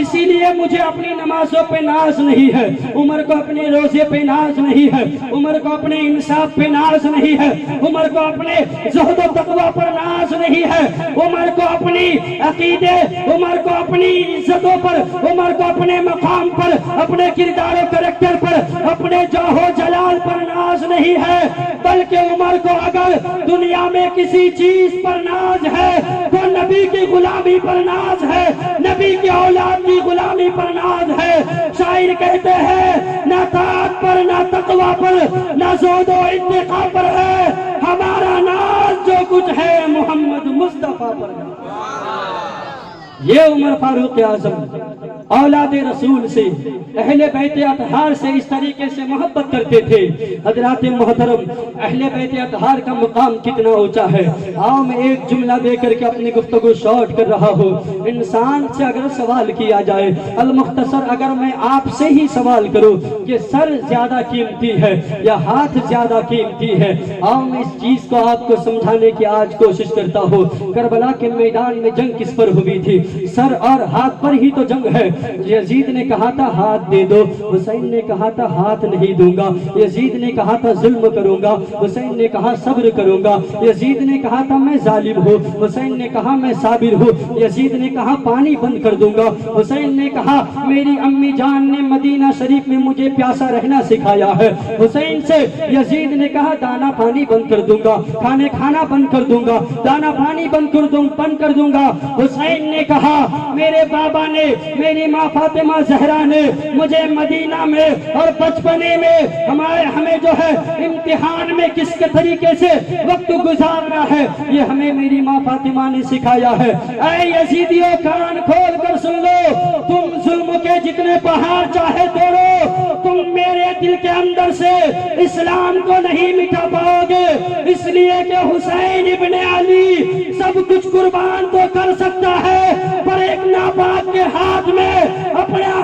اسی لیے مجھے اپنی نمازوں پہ ناز نہیں ہے، عمر کو اپنے روزے پہ ناز نہیں ہے، عمر کو اپنے انصاف پہ ناز نہیں ہے، عمر کو اپنے زہد و تقوی پر ناز نہیں ہے، عمر کو اپنی عقیدے، عمر کو اپنی عزتوں پر، عمر کو اپنے مقام پر، اپنے کردار و کریکٹر پر، اپنے جاہ و جلال پر ناز نہیں ہے، بلکہ عمر کو اگر دنیا میں کسی چیز پر ناز ہے تو نبی کی غلامی پر ناز ہے، نبی کی اولاد کی غلامی پر ناز ہے۔ شاعر کہتے ہیں نہ طاعت پر، نہ تقوی پر، نہ زہد و اتقاء پر ہے، ہمارا ناز جو کچھ ہے محمد مصطفیٰ پر ہے۔ یہ عمر فاروق اعظم اولاد رسول سے، اہل بیت اطہار سے اس طریقے سے محبت کرتے تھے۔ حضرات محترم، اہل بیت اطہار کا مقام کتنا اونچا ہے۔ آؤ میں ایک جملہ دے کر کے اپنی گفتگو شارٹ کر رہا ہوں۔ انسان سے اگر سوال کیا جائے، المختصر اگر میں آپ سے ہی سوال کروں کہ سر زیادہ قیمتی ہے یا ہاتھ زیادہ قیمتی ہے، آؤ میں اس چیز کو آپ کو سمجھانے کی آج کوشش کرتا ہوں۔ کربلا کے میدان میں جنگ کس پر ہوئی تھی؟ سر اور ہاتھ پر ہی تو جنگ ہے۔ یزید نے کہا تھا ہاتھ دے دو، حسین نے کہا تھا ہاتھ نہیں دوں گا۔ یزید نے کہا تھا ظلم کروں گا، حسین نے کہا صبر کروں گا۔ یزید نے کہا تھا میں ظالم ہوں، حسین نے کہا میں صابر ہوں۔ یزید نے کہا پانی بند کر دوں گا، حسین نے کہا میری امی جان نے مدینہ شریف میں مجھے پیاسا رہنا سکھایا ہے۔ حسین سے یزید نے کہا دانا پانی بند کر دوں گا، کھانا بند کر دوں گا، دانا پانی بند کر دوں گا۔ حسین نے کہا میرے بابا نے، میری ماں فاطمہ زہرا نے مجھے مدینہ میں اور بچپنے میں ہمیں جو ہے امتحان میں کس کے طریقے سے وقت گزارنا ہے یہ ہمیں میری ماں فاطمہ نے سکھایا ہے۔ اے یزیدیوں کان کھول کر سن لو، تم ظلم کے جتنے پہاڑ چاہے توڑو، تم میرے دل کے اندر سے اسلام کو نہیں مٹا پاؤ گے، اس لیے کہ حسین ابن علی سب کچھ قربان تو کر سکتا ہے پر ایک ناپاک کے ہاتھ میں اپنا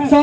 100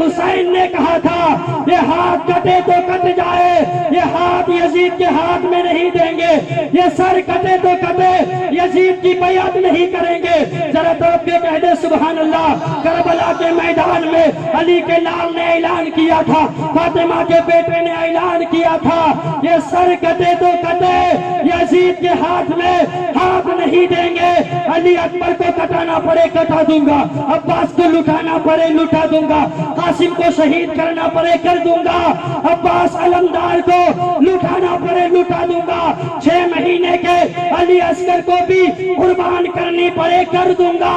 حسین نے کہا تھا یہ ہاتھ کٹے تو کٹ جائے، یہ ہاتھ یزید کے ہاتھ میں نہیں دیں گے، یہ سر کٹے تو کٹے، یزید کی بیعت نہیں کریں گے۔ ذرا توڑ کے کہہ دے سبحان اللہ۔ کربلا کے میدان میں علی کے لال نے اعلان کیا تھا، فاطمہ کے بیٹے نے اعلان کیا تھا، یہ سر کٹے تو کٹے، یزید کے ہاتھ میں ہاتھ نہیں دیں گے۔ علی اکبر کو کٹانا پڑے کٹا دوں گا، عباس کو لٹانا پڑے لٹا دوں گا، قاسم کو شہید کرنا پڑے کر دوں گا، عباس علمدار کو لٹانا پڑے لٹا دوں گا، 6 مہینے کے علی عسکر کو بھی قربان کرنی پڑے کر دوں گا،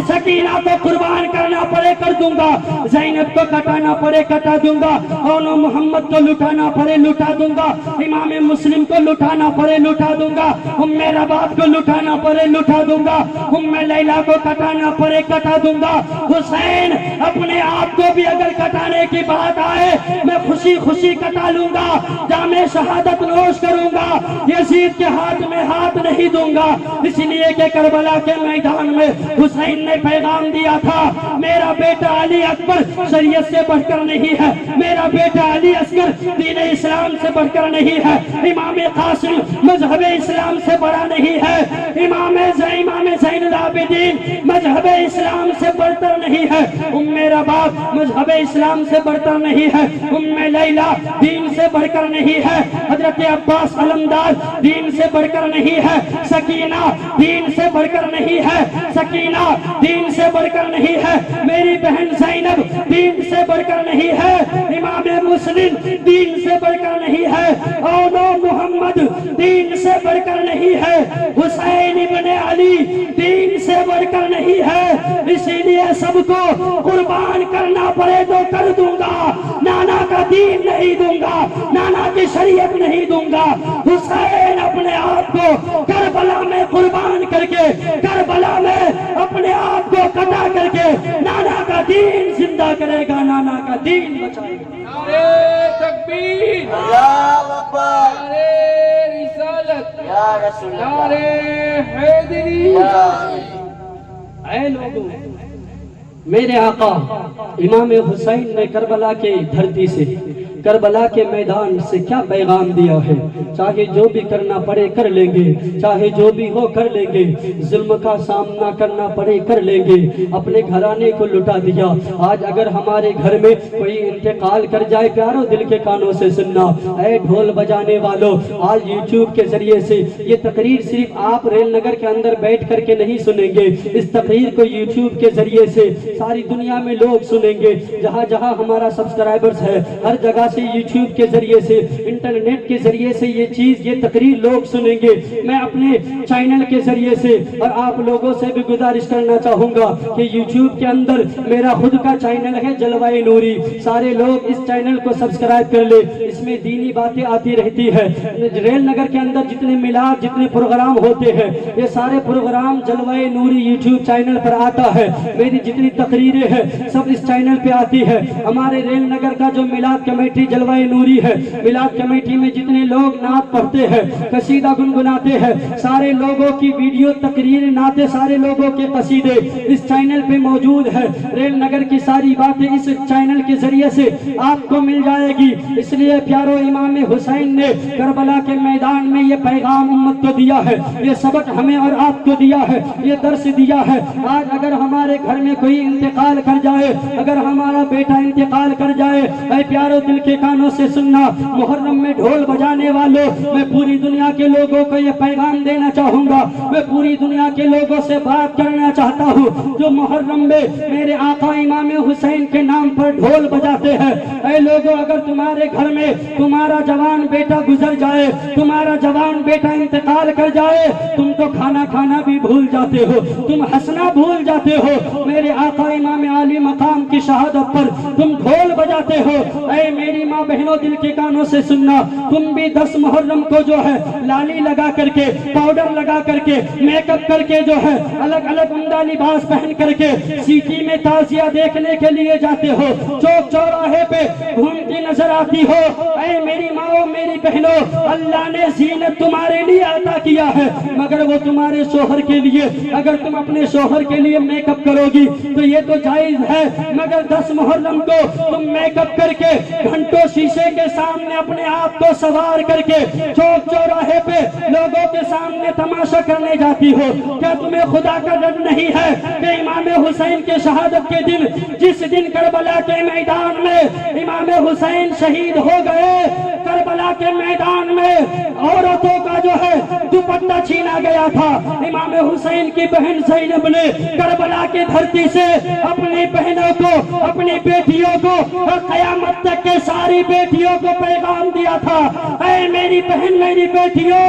سکینہ کو قربان کرنا پڑے کر دوں گا، زینب کو کٹانا پڑے کٹا دوں گا، اونو محمد کو لٹانا پڑے لٹا دوں گا، امام مسلم کو لٹانا پڑے لٹا دوں گا، ام رباب کو لٹانا پڑے لٹا دوں گا، ام لیلا کو کٹانا پڑے کٹا دوں گا۔ حسین اپنے آپ کو بھی اگر کٹانے کی بات آئے میں خوشی خوشی کٹا لوں گا، جام شہادت نوش کروں گا، یزید کے ہاتھ میں ہاتھ نہیں دوں گا۔ اس لیے کہ کربلا کے میدان میں حسین نے پیغام دیا تھا، میرا بیٹا علی اکبر شریعت سے بڑھ کر نہیں ہے، میرا بیٹا علی اصغر دین اسلام سے بڑھ کر نہیں ہے، امام قاسم مذہب اسلام سے بڑا نہیں ہے، امام زین العابدین مذہب اسلام سے بڑھتر نہیں ہے، ام رباب مذہب اسلام سے بڑھتر نہیں ہے، ام لیلا دین سے بڑھ کر نہیں ہے، حضرت عباس علمدار دین سے بڑھ کر نہیں ہے، سکینہ دین سے بڑھ کر نہیں ہے، سکینہ دین سے بڑھ کر نہیں ہے، میری بہن زینب دین سے بڑھ کر نہیں ہے، امام مسلم دین سے بڑھ کر نہیں ہے، اونو محمد دین سے بڑھ کر نہیں ہے، حسین ابن علی دین سے بڑھ کر نہیں ہے، اسی لیے سب کو قربان کرنا پڑے تو کر دوں گا، نانا کا دین نہیں دوں گا، نانا کی شریعت نہیں دوں گا۔ حسین اپنے آپ کو کربلا میں قربان کر کے، کربلا میں اپنے آپ کو کٹا کر کے نانا کا دین زندہ کرے گا، نانا کا دین بچائے گا۔ نعرے تکبیر، اللہ اکبر، نعرے رسالت، یا رسول اللہ، نعرے حیدری۔ اے لوگوں، میرے آقا امام حسین نے کربلا کے دھرتی سے، کربلا کے میدان سے کیا پیغام دیا ہے؟ چاہے جو بھی کرنا پڑے کر لیں گے، چاہے جو بھی ہو کر لیں گے، ظلم کا سامنا کرنا پڑے کر لیں گے، اپنے گھرانے کو لٹا دیا۔ آج اگر ہمارے گھر میں کوئی انتقال کر جائے، پیارو دل کے کانوں سے سننا، اے ڈھول بجانے والوں، آج یوٹیوب کے ذریعے سے یہ تقریر صرف آپ ریل نگر کے اندر بیٹھ کر کے نہیں سنیں گے، اس تقریر کو یوٹیوب کے ذریعے سے ساری دنیا میں لوگ سنیں گے، جہاں جہاں ہمارا سبسکرائبرز ہے، ہر جگہ سے یوٹیوب کے ذریعے سے، انٹرنیٹ کے ذریعے سے یہ چیز، یہ تقریر لوگ سنیں گے۔ میں اپنے چینل کے ذریعے سے اور آپ لوگوں سے بھی گزارش کرنا چاہوں گا کہ یوٹیوب کے اندر میرا خود کا چینل ہے جلوہ نوری، سارے لوگ اس چینل کو سبسکرائب کر لے، اس میں دینی باتیں آتی رہتی ہے۔ ریل نگر کے اندر جتنے میلاد، جتنے پروگرام ہوتے ہیں، یہ سارے پروگرام جلوہ نوری یوٹیوب چینل پر آتا ہے، میری جتنی تقریریں ہیں سب اس چینل پہ آتی ہے۔ ہمارے ریل نگر کا جو میلاد کمیٹی جلوہ نوری ہے، میلاد کمیٹی میں جتنے لوگ نعت پڑھتے ہیں، قصیدہ گنگناتے ہیں، سارے لوگوں کی ویڈیو تقریر نعتیں، سارے لوگوں کے قصیدے اس چینل پہ موجود ہے۔ ریل نگر کی ساری باتیں اس چینل کے ذریعے سے آپ کو مل جائے گی۔ اس لیے پیارو امام حسین نے کربلا کے میدان میں یہ پیغام امت کو دیا ہے، یہ سبق ہمیں اور آپ کو دیا ہے، یہ درس دیا ہے۔ آج اگر ہمارے گھر میں کوئی انتقال کر جائے، اگر ہمارا بیٹا انتقال کر جائے، اے پیارو دل کے کانوں سے سننا، محرم میں ڈھول بجانے والوں، میں پوری دنیا کے لوگوں کو یہ پیغام دینا چاہوں گا، میں پوری دنیا کے لوگوں سے بات کرنا چاہتا ہوں جو محرم میں میرے آقا امام حسین کے نام پر ڈھول بجاتے ہیں۔ اے لوگوں، اگر تمہارے گھر میں تمہارا جوان بیٹا گزر جائے، تمہارا جوان بیٹا انتقال کر جائے، تم تو کھانا کھانا بھی بھول جاتے ہو، تم ہنسنا بھول جاتے ہو، میرے آقا امام عالی مقام کی شہادت پر تم ڈھول بجاتے ہو۔ اے میری ماں بہنوں، دل کے کانوں سے سننا، تم بھی 10 محرم کو جو ہے لالی لگا کر کے، پاؤڈر لگا کر کے، میک اپ کر کے جو ہے الگ الگ عمدہ لباس پہن کر کے سیٹی میں تازیہ دیکھنے کے لیے جاتے ہو، چوک چوراہے پہ گھومتی نظر آتی ہو۔ اے میری ماں، میری بہنوں، اللہ نے زینت تمہارے لیے عطا کیا ہے، مگر وہ تمہارے شوہر کے لیے، اگر تم اپنے شوہر کے لیے میک اپ کرو گی تو یہ تو جائز ہے، مگر 10 محرم کو تم میک اپ کر کے گھنٹوں شیشے کے سامنے اپنے آپ کو سوار کر کے چوک چوراہے پہ لوگوں کے سامنے تماشا کرنے جاتی ہو؟ کیا تمہیں خدا کا ڈر نہیں ہے کہ امام حسین کے شہادت کے دن، جس دن کربلا کے میدان میں امام حسین شہید ہو گئے، کربلا کے میدان میں عورتوں کا جو ہے دوپٹہ چھینا گیا تھا، امام حسین کی بہن زینب نے کربلا کی دھرتی سے اپنی بہنوں کو، اپنی بیٹیوں کو اور قیامت تک کے ساری بیٹیوں کو پیغام دیا تھا، اے میری بہن، میری بیٹیوں،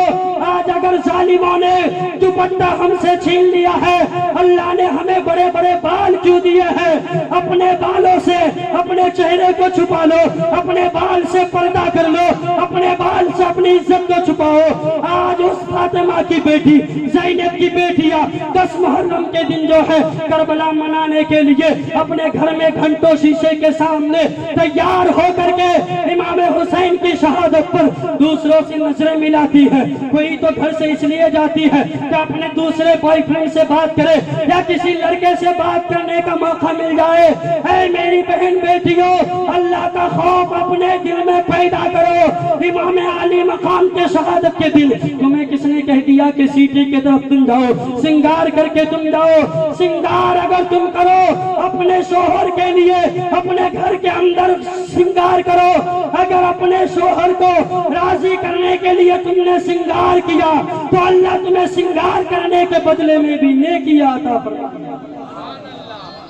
آج اگر ظالموں نے دوپٹہ ہم سے چھین لیا ہے، اللہ نے ہمیں بڑے بڑے بال کیوں دیے ہیں؟ اپنے بالوں سے اپنے چہرے کو چھپا لو، اپنے بال سے پردہ کر لو، اپنے بال سے اپنی عزت کو چھپاؤ۔ آج اس فاطمہ کی بیٹی زینب کی بیٹیاں 10 محرم کے دن جو ہے کربلا منانے کے لیے اپنے گھر میں گھنٹوں شیشے کے سامنے تیار ہو کر کے امام حسین کی شہادت پر دوسروں سے نظریں ملاتی ہے۔ کوئی تو گھر سے اس لیے جاتی ہے کہ اپنے دوسرے بوائے فرینڈ سے بات کرے یا کسی لڑکے سے بات کرنے کا موقع مل جائے۔ اے میری بہن بیٹیوں، اللہ کا خوف اپنے دل میں پیدا کرو۔ امام علی مقام کے شہادت کے دن تمہیں کس نے کہہ دیا کہ سیٹی کی طرف تم جاؤ، سنگار کر کے تم جاؤ؟ سنگار اگر تم کرو اپنے شوہر کے لیے، اپنے گھر کے اندر سنگار کرو۔ اگر اپنے شوہر کو راضی کرنے کے لیے تم نے سنگار کیا تو اللہ تمہیں سنگار کرنے کے بدلے میں بھی نیکی عطا فرمائے۔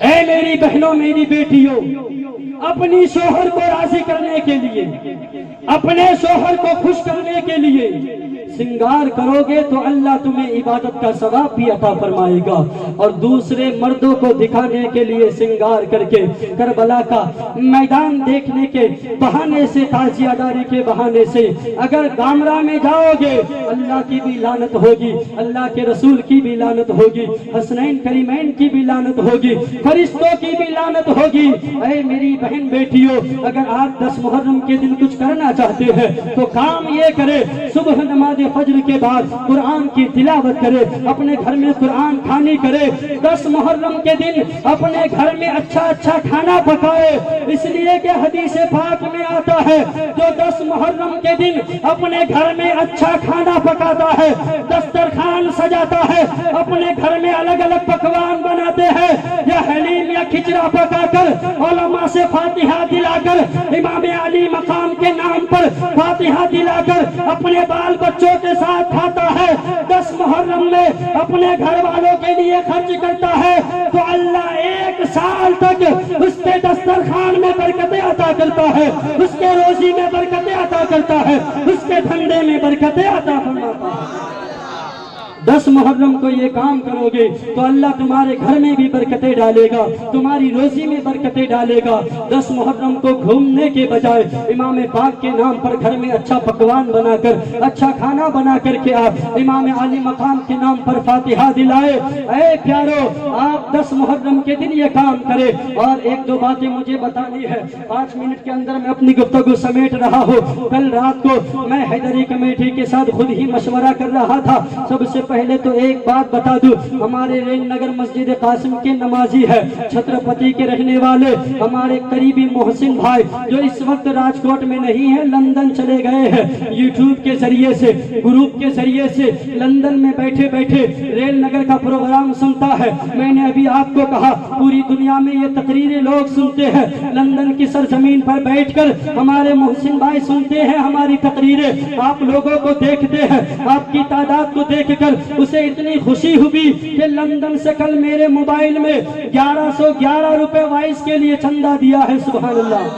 اے میری بہنوں، میری بیٹیوں، اپنی شوہر کو راضی کرنے کے لیے، اپنے شوہر کو خوش کرنے کے لیے سنگار کرو گے تو اللہ تمہیں عبادت کا ثواب بھی عطا فرمائے گا، اور دوسرے مردوں کو دکھانے کے لیے سنگار کر کے کربلا کا میدان دیکھنے کے بہانے سے، تعزیہ داری کے بہانے سے اگر گامرا میں جاؤ گے، اللہ کی بھی لعنت ہوگی، اللہ کے رسول کی بھی لعنت ہوگی، حسنین کریمین کی بھی لعنت ہوگی، فرشتوں کی بھی لعنت ہوگی۔ اے میری بہن بیٹیوں، اگر آپ 10 محرم کے دن کچھ کرنا چاہتے ہیں تو کام یہ کرے، صبح نماز فجر کے بعد قرآن کی تلاوت کرے، اپنے گھر میں قرآن کھانی کرے، 10 محرم کے دن اپنے گھر میں اچھا اچھا کھانا پکائے، اس لیے کہ حدیث پاک میں آتا ہے جو 10 محرم کے دن اپنے گھر میں اچھا کھانا پکاتا ہے، دسترخوان سجاتا ہے، اپنے گھر میں الگ الگ پکوان بناتے ہیں، یا حلیم یا کھچڑا پکا کر علماء سے فاتحہ دلا کر، امام علی مقام کے نام پر فاتحہ دلا کر اپنے بال بچوں کے ساتھ کھاتا ہے، 10 محرم میں اپنے گھر والوں کے لیے خرچ کرتا ہے، تو اللہ 1 سال تک اس کے دسترخوان میں برکتیں عطا کرتا ہے، اس کے روزی میں برکتیں عطا کرتا ہے، اس کے دھندے میں برکتیں عطا فرماتا ہے۔ 10 محرم کو یہ کام کرو گے تو اللہ تمہارے گھر میں بھی برکتیں ڈالے گا، تمہاری روزی میں برکتیں ڈالے گا۔ 10 محرم کو گھومنے کے بجائے امام پاک کے نام پر گھر میں اچھا پکوان بنا کر، اچھا کھانا بنا کر کے آپ امام علی مقام کے نام پر فاتحہ دلائے۔ اے پیارو، آپ 10 محرم کے دن یہ کام کرے۔ اور 1-2 باتیں مجھے بتانی ہے، 5 منٹ کے اندر میں اپنی گفتگو سمیٹ رہا ہوں۔ کل رات کو میں حیدری کمیٹی کے ساتھ خود ہی مشورہ کر رہا تھا۔ سب سے پہلے تو ایک بات بتا دوں، ہمارے ریل نگر مسجد قاسم کے نمازی ہے، چھترپتی کے رہنے والے ہمارے قریبی محسن بھائی، جو اس وقت راجکوٹ میں نہیں ہے، لندن چلے گئے ہیں، یوٹیوب کے ذریعے سے، گروپ کے ذریعے سے لندن میں بیٹھے بیٹھے ریل نگر کا پروگرام سنتا ہے۔ میں نے ابھی آپ کو کہا پوری دنیا میں یہ تقریریں لوگ سنتے ہیں، لندن کی سرزمین پر بیٹھ کر ہمارے محسن بھائی سنتے ہیں ہماری تقریریں، آپ لوگوں کو دیکھتے ہیں، آپ کی تعداد کو دیکھ کر اسے اتنی خوشی ہوئی کہ لندن سے کل میرے موبائل میں 1111 روپے وائس کے لیے چندہ دیا ہے۔ سبحان اللہ،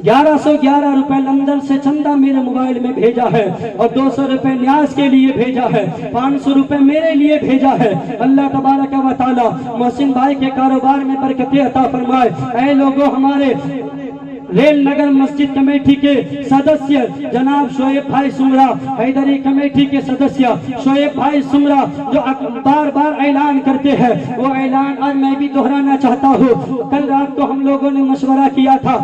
1111 روپے لندن سے چندہ میرے موبائل میں بھیجا ہے، اور 200 روپے نیاز کے لیے بھیجا ہے، 500 روپے میرے لیے بھیجا ہے۔ اللہ تبارک و تعالی محسن بھائی کے کاروبار میں برکتیں عطا فرمائے۔ اے لوگوں، ہمارے ریل نگر مسجد کمیٹی کے سدسیہ جناب شعیب بھائی سمرا، حیدری کمیٹی کے سدسیہ شعیب بھائی سمرا جو بار بار اعلان کرتے ہیں، وہ اعلان آج میں بھی دہرانا چاہتا ہوں۔ کل رات کو ہم لوگوں نے مشورہ کیا تھا،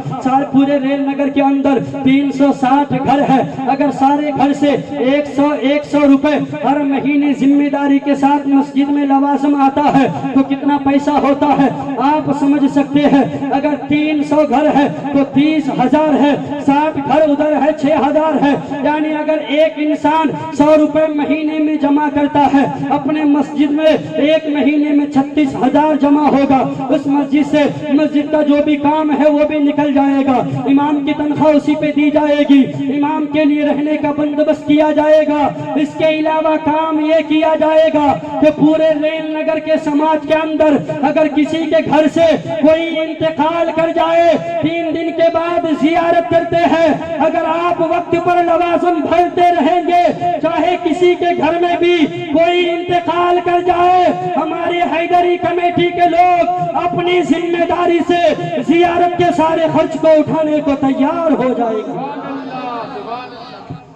پورے ریل نگر کے اندر 360 گھر ہے، اگر سارے گھر سے 100 روپے ہر مہینے ذمہ داری کے ساتھ مسجد میں لوازم آتا ہے تو کتنا پیسہ ہوتا ہے آپ سمجھ سکتے ہیں۔ اگر 300 گھر ہے تو 30,000 ہے، 60 گھر ادھر ہے 6,000 ہے، یعنی اگر ایک انسان 100 روپے مہینے میں جمع کرتا ہے اپنے مسجد میں، ایک مہینے میں 36,000 جمع ہوگا۔ اس مسجد سے مسجد کا جو بھی کام ہے وہ بھی نکل جائے گا، امام کی تنخواہ اسی پہ دی جائے گی، امام کے لیے رہنے کا بندوبست کیا جائے گا۔ اس کے علاوہ کام یہ کیا جائے گا کہ پورے ریل نگر کے سماج کے اندر اگر کسی کے گھر سے کوئی انتقال کر جائے 3 دن کے بعد زیارت کرتے ہیں۔ اگر آپ وقت پر لوازم بھرتے رہیں گے، چاہے کسی کے گھر میں بھی کوئی انتقال کر جائے، ہماری حیدری کمیٹی کے لوگ اپنی ذمہ داری سے زیارت کے سارے خرچ کو اٹھانے کو تیار ہو جائے گا۔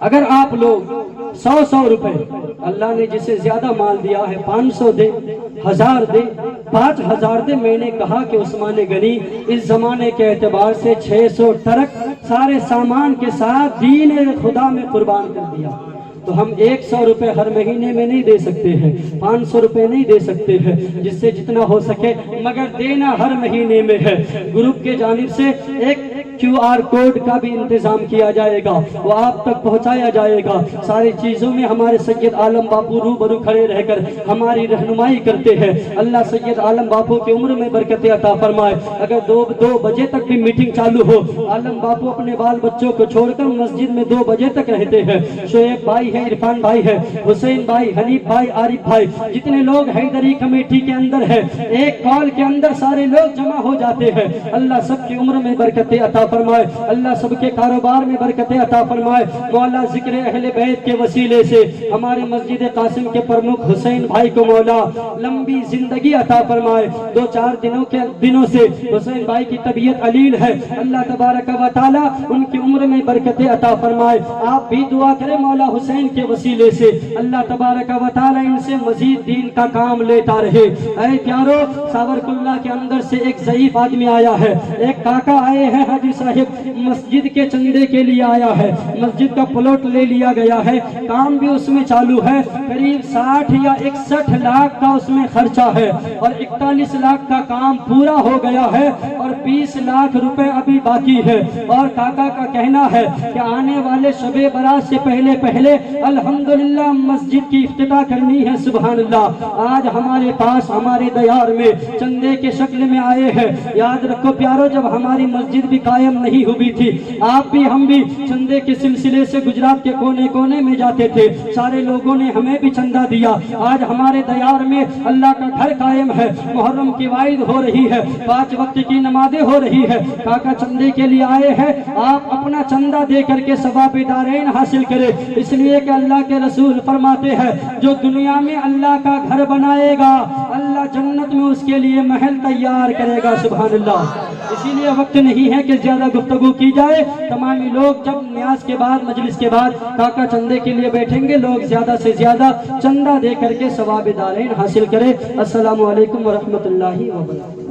اگر آپ لوگ 100 روپے، اللہ نے جسے زیادہ مال دیا ہے 500 دے، 1000 دے، 5000 دے، میں نے کہا کہ عثمان غنی اس زمانے کے اعتبار سے 600 ٹرک سارے سامان کے ساتھ دین خدا میں قربان کر دیا، تو ہم 100 روپے ہر مہینے میں نہیں دے سکتے ہیں، 500 روپے نہیں دے سکتے ہیں، جس سے جتنا ہو سکے، مگر دینا ہر مہینے میں ہے۔ گروپ کے جانب سے ایک QR کوڈ کا بھی انتظام کیا جائے گا، وہ آپ تک پہنچایا جائے گا۔ ساری چیزوں میں ہمارے سید عالم باپو روبرو کھڑے رہ کر ہماری رہنمائی کرتے ہیں۔ اللہ سید عالم باپو کی عمر میں برکت عطا فرمائے۔ اگر 2 بجے تک بھی میٹنگ چالو ہو، عالم باپو اپنے بال بچوں کو چھوڑ کر مسجد میں 2 بجے تک رہتے ہیں۔ شعیب بھائی ہے، عرفان بھائی ہے، حسین بھائی، حنیف بھائی، عارف بھائی، جتنے لوگ حیدری کمیٹی کے اندر ہے، ایک کال کے اندر سارے لوگ جمع ہو جاتے ہیں۔ اللہ سب کی عمر میں برکت عطا فرمائے، اللہ سب کے کاروبار میں برکت عطا فرمائے۔ مولا ذکر اہل بیت کے وسیلے سے ہمارے مسجد قاسم کے پرمکھ حسین بھائی کو مولا لمبی زندگی عطا فرمائے۔ 2-4 دنوں سے حسین بھائی کی طبیعت علیل ہے، اللہ تبارک و تعالی ان کی عمر میں برکت عطا فرمائے۔ آپ بھی دعا کریں مولا حسین کے وسیلے سے اللہ تبارک و تعالی ان سے مزید دین کا کام لیتا رہے۔ اے پیارو، ساورکلہ کے اندر سے ایک ضعیف آدمی آیا ہے، ایک کاکا آئے ہیں حاجی صاحب، مسجد کے چندے کے لیے آیا ہے، مسجد کا پلاٹ لے لیا گیا ہے، کام بھی اس میں چالو ہے، قریب 60 یا 61 لاکھ کا اس میں خرچہ ہے، اور 41 لاکھ کا کام پورا ہو گیا ہے، اور 20 لاکھ روپے ابھی باقی ہے۔ اور کاکا کا کہنا ہے کہ آنے والے شب برات سے پہلے الحمدللہ مسجد کی افتتاح کرنی ہے۔ سبحان اللہ، آج ہمارے پاس ہمارے دیار میں چندے کے شکل میں آئے ہیں۔ یاد رکھو پیارو، جب ہماری مسجد بھی قائم نہیں ہوئی تھی، آپ بھی ہم بھی چندے کے سلسلے سے گجرات کے کونے کونے میں جاتے تھے، سارے لوگوں نے ہمیں بھی چندہ دیا۔ آج ہمارے دیار میں اللہ کا گھر قائم ہے، محرم کی وعید ہو رہی ہے، 5 وقت کی نمازیں ہو رہی ہے۔ کاکا چندے کے لیے آئے ہیں، آپ اپنا چندہ دے کر کے ثواب دارین حاصل کرے، اس لیے کہ اللہ کے رسول فرماتے ہیں جو دنیا میں اللہ کا گھر بنائے گا، اللہ جنت میں اس کے لیے محل تیار کرے گا۔ سبحان اللہ۔ اسی لیے وقت نہیں ہے کہ زیادہ گفتگو کی جائے، تمامی لوگ جب نیاز کے بعد مجلس کے بعد کاکا چندے کے لیے بیٹھیں گے، لوگ زیادہ سے زیادہ چندہ دے کر کے ثواب دارین حاصل کرے۔ السلام علیکم ورحمۃ اللہ وبرکاتہ۔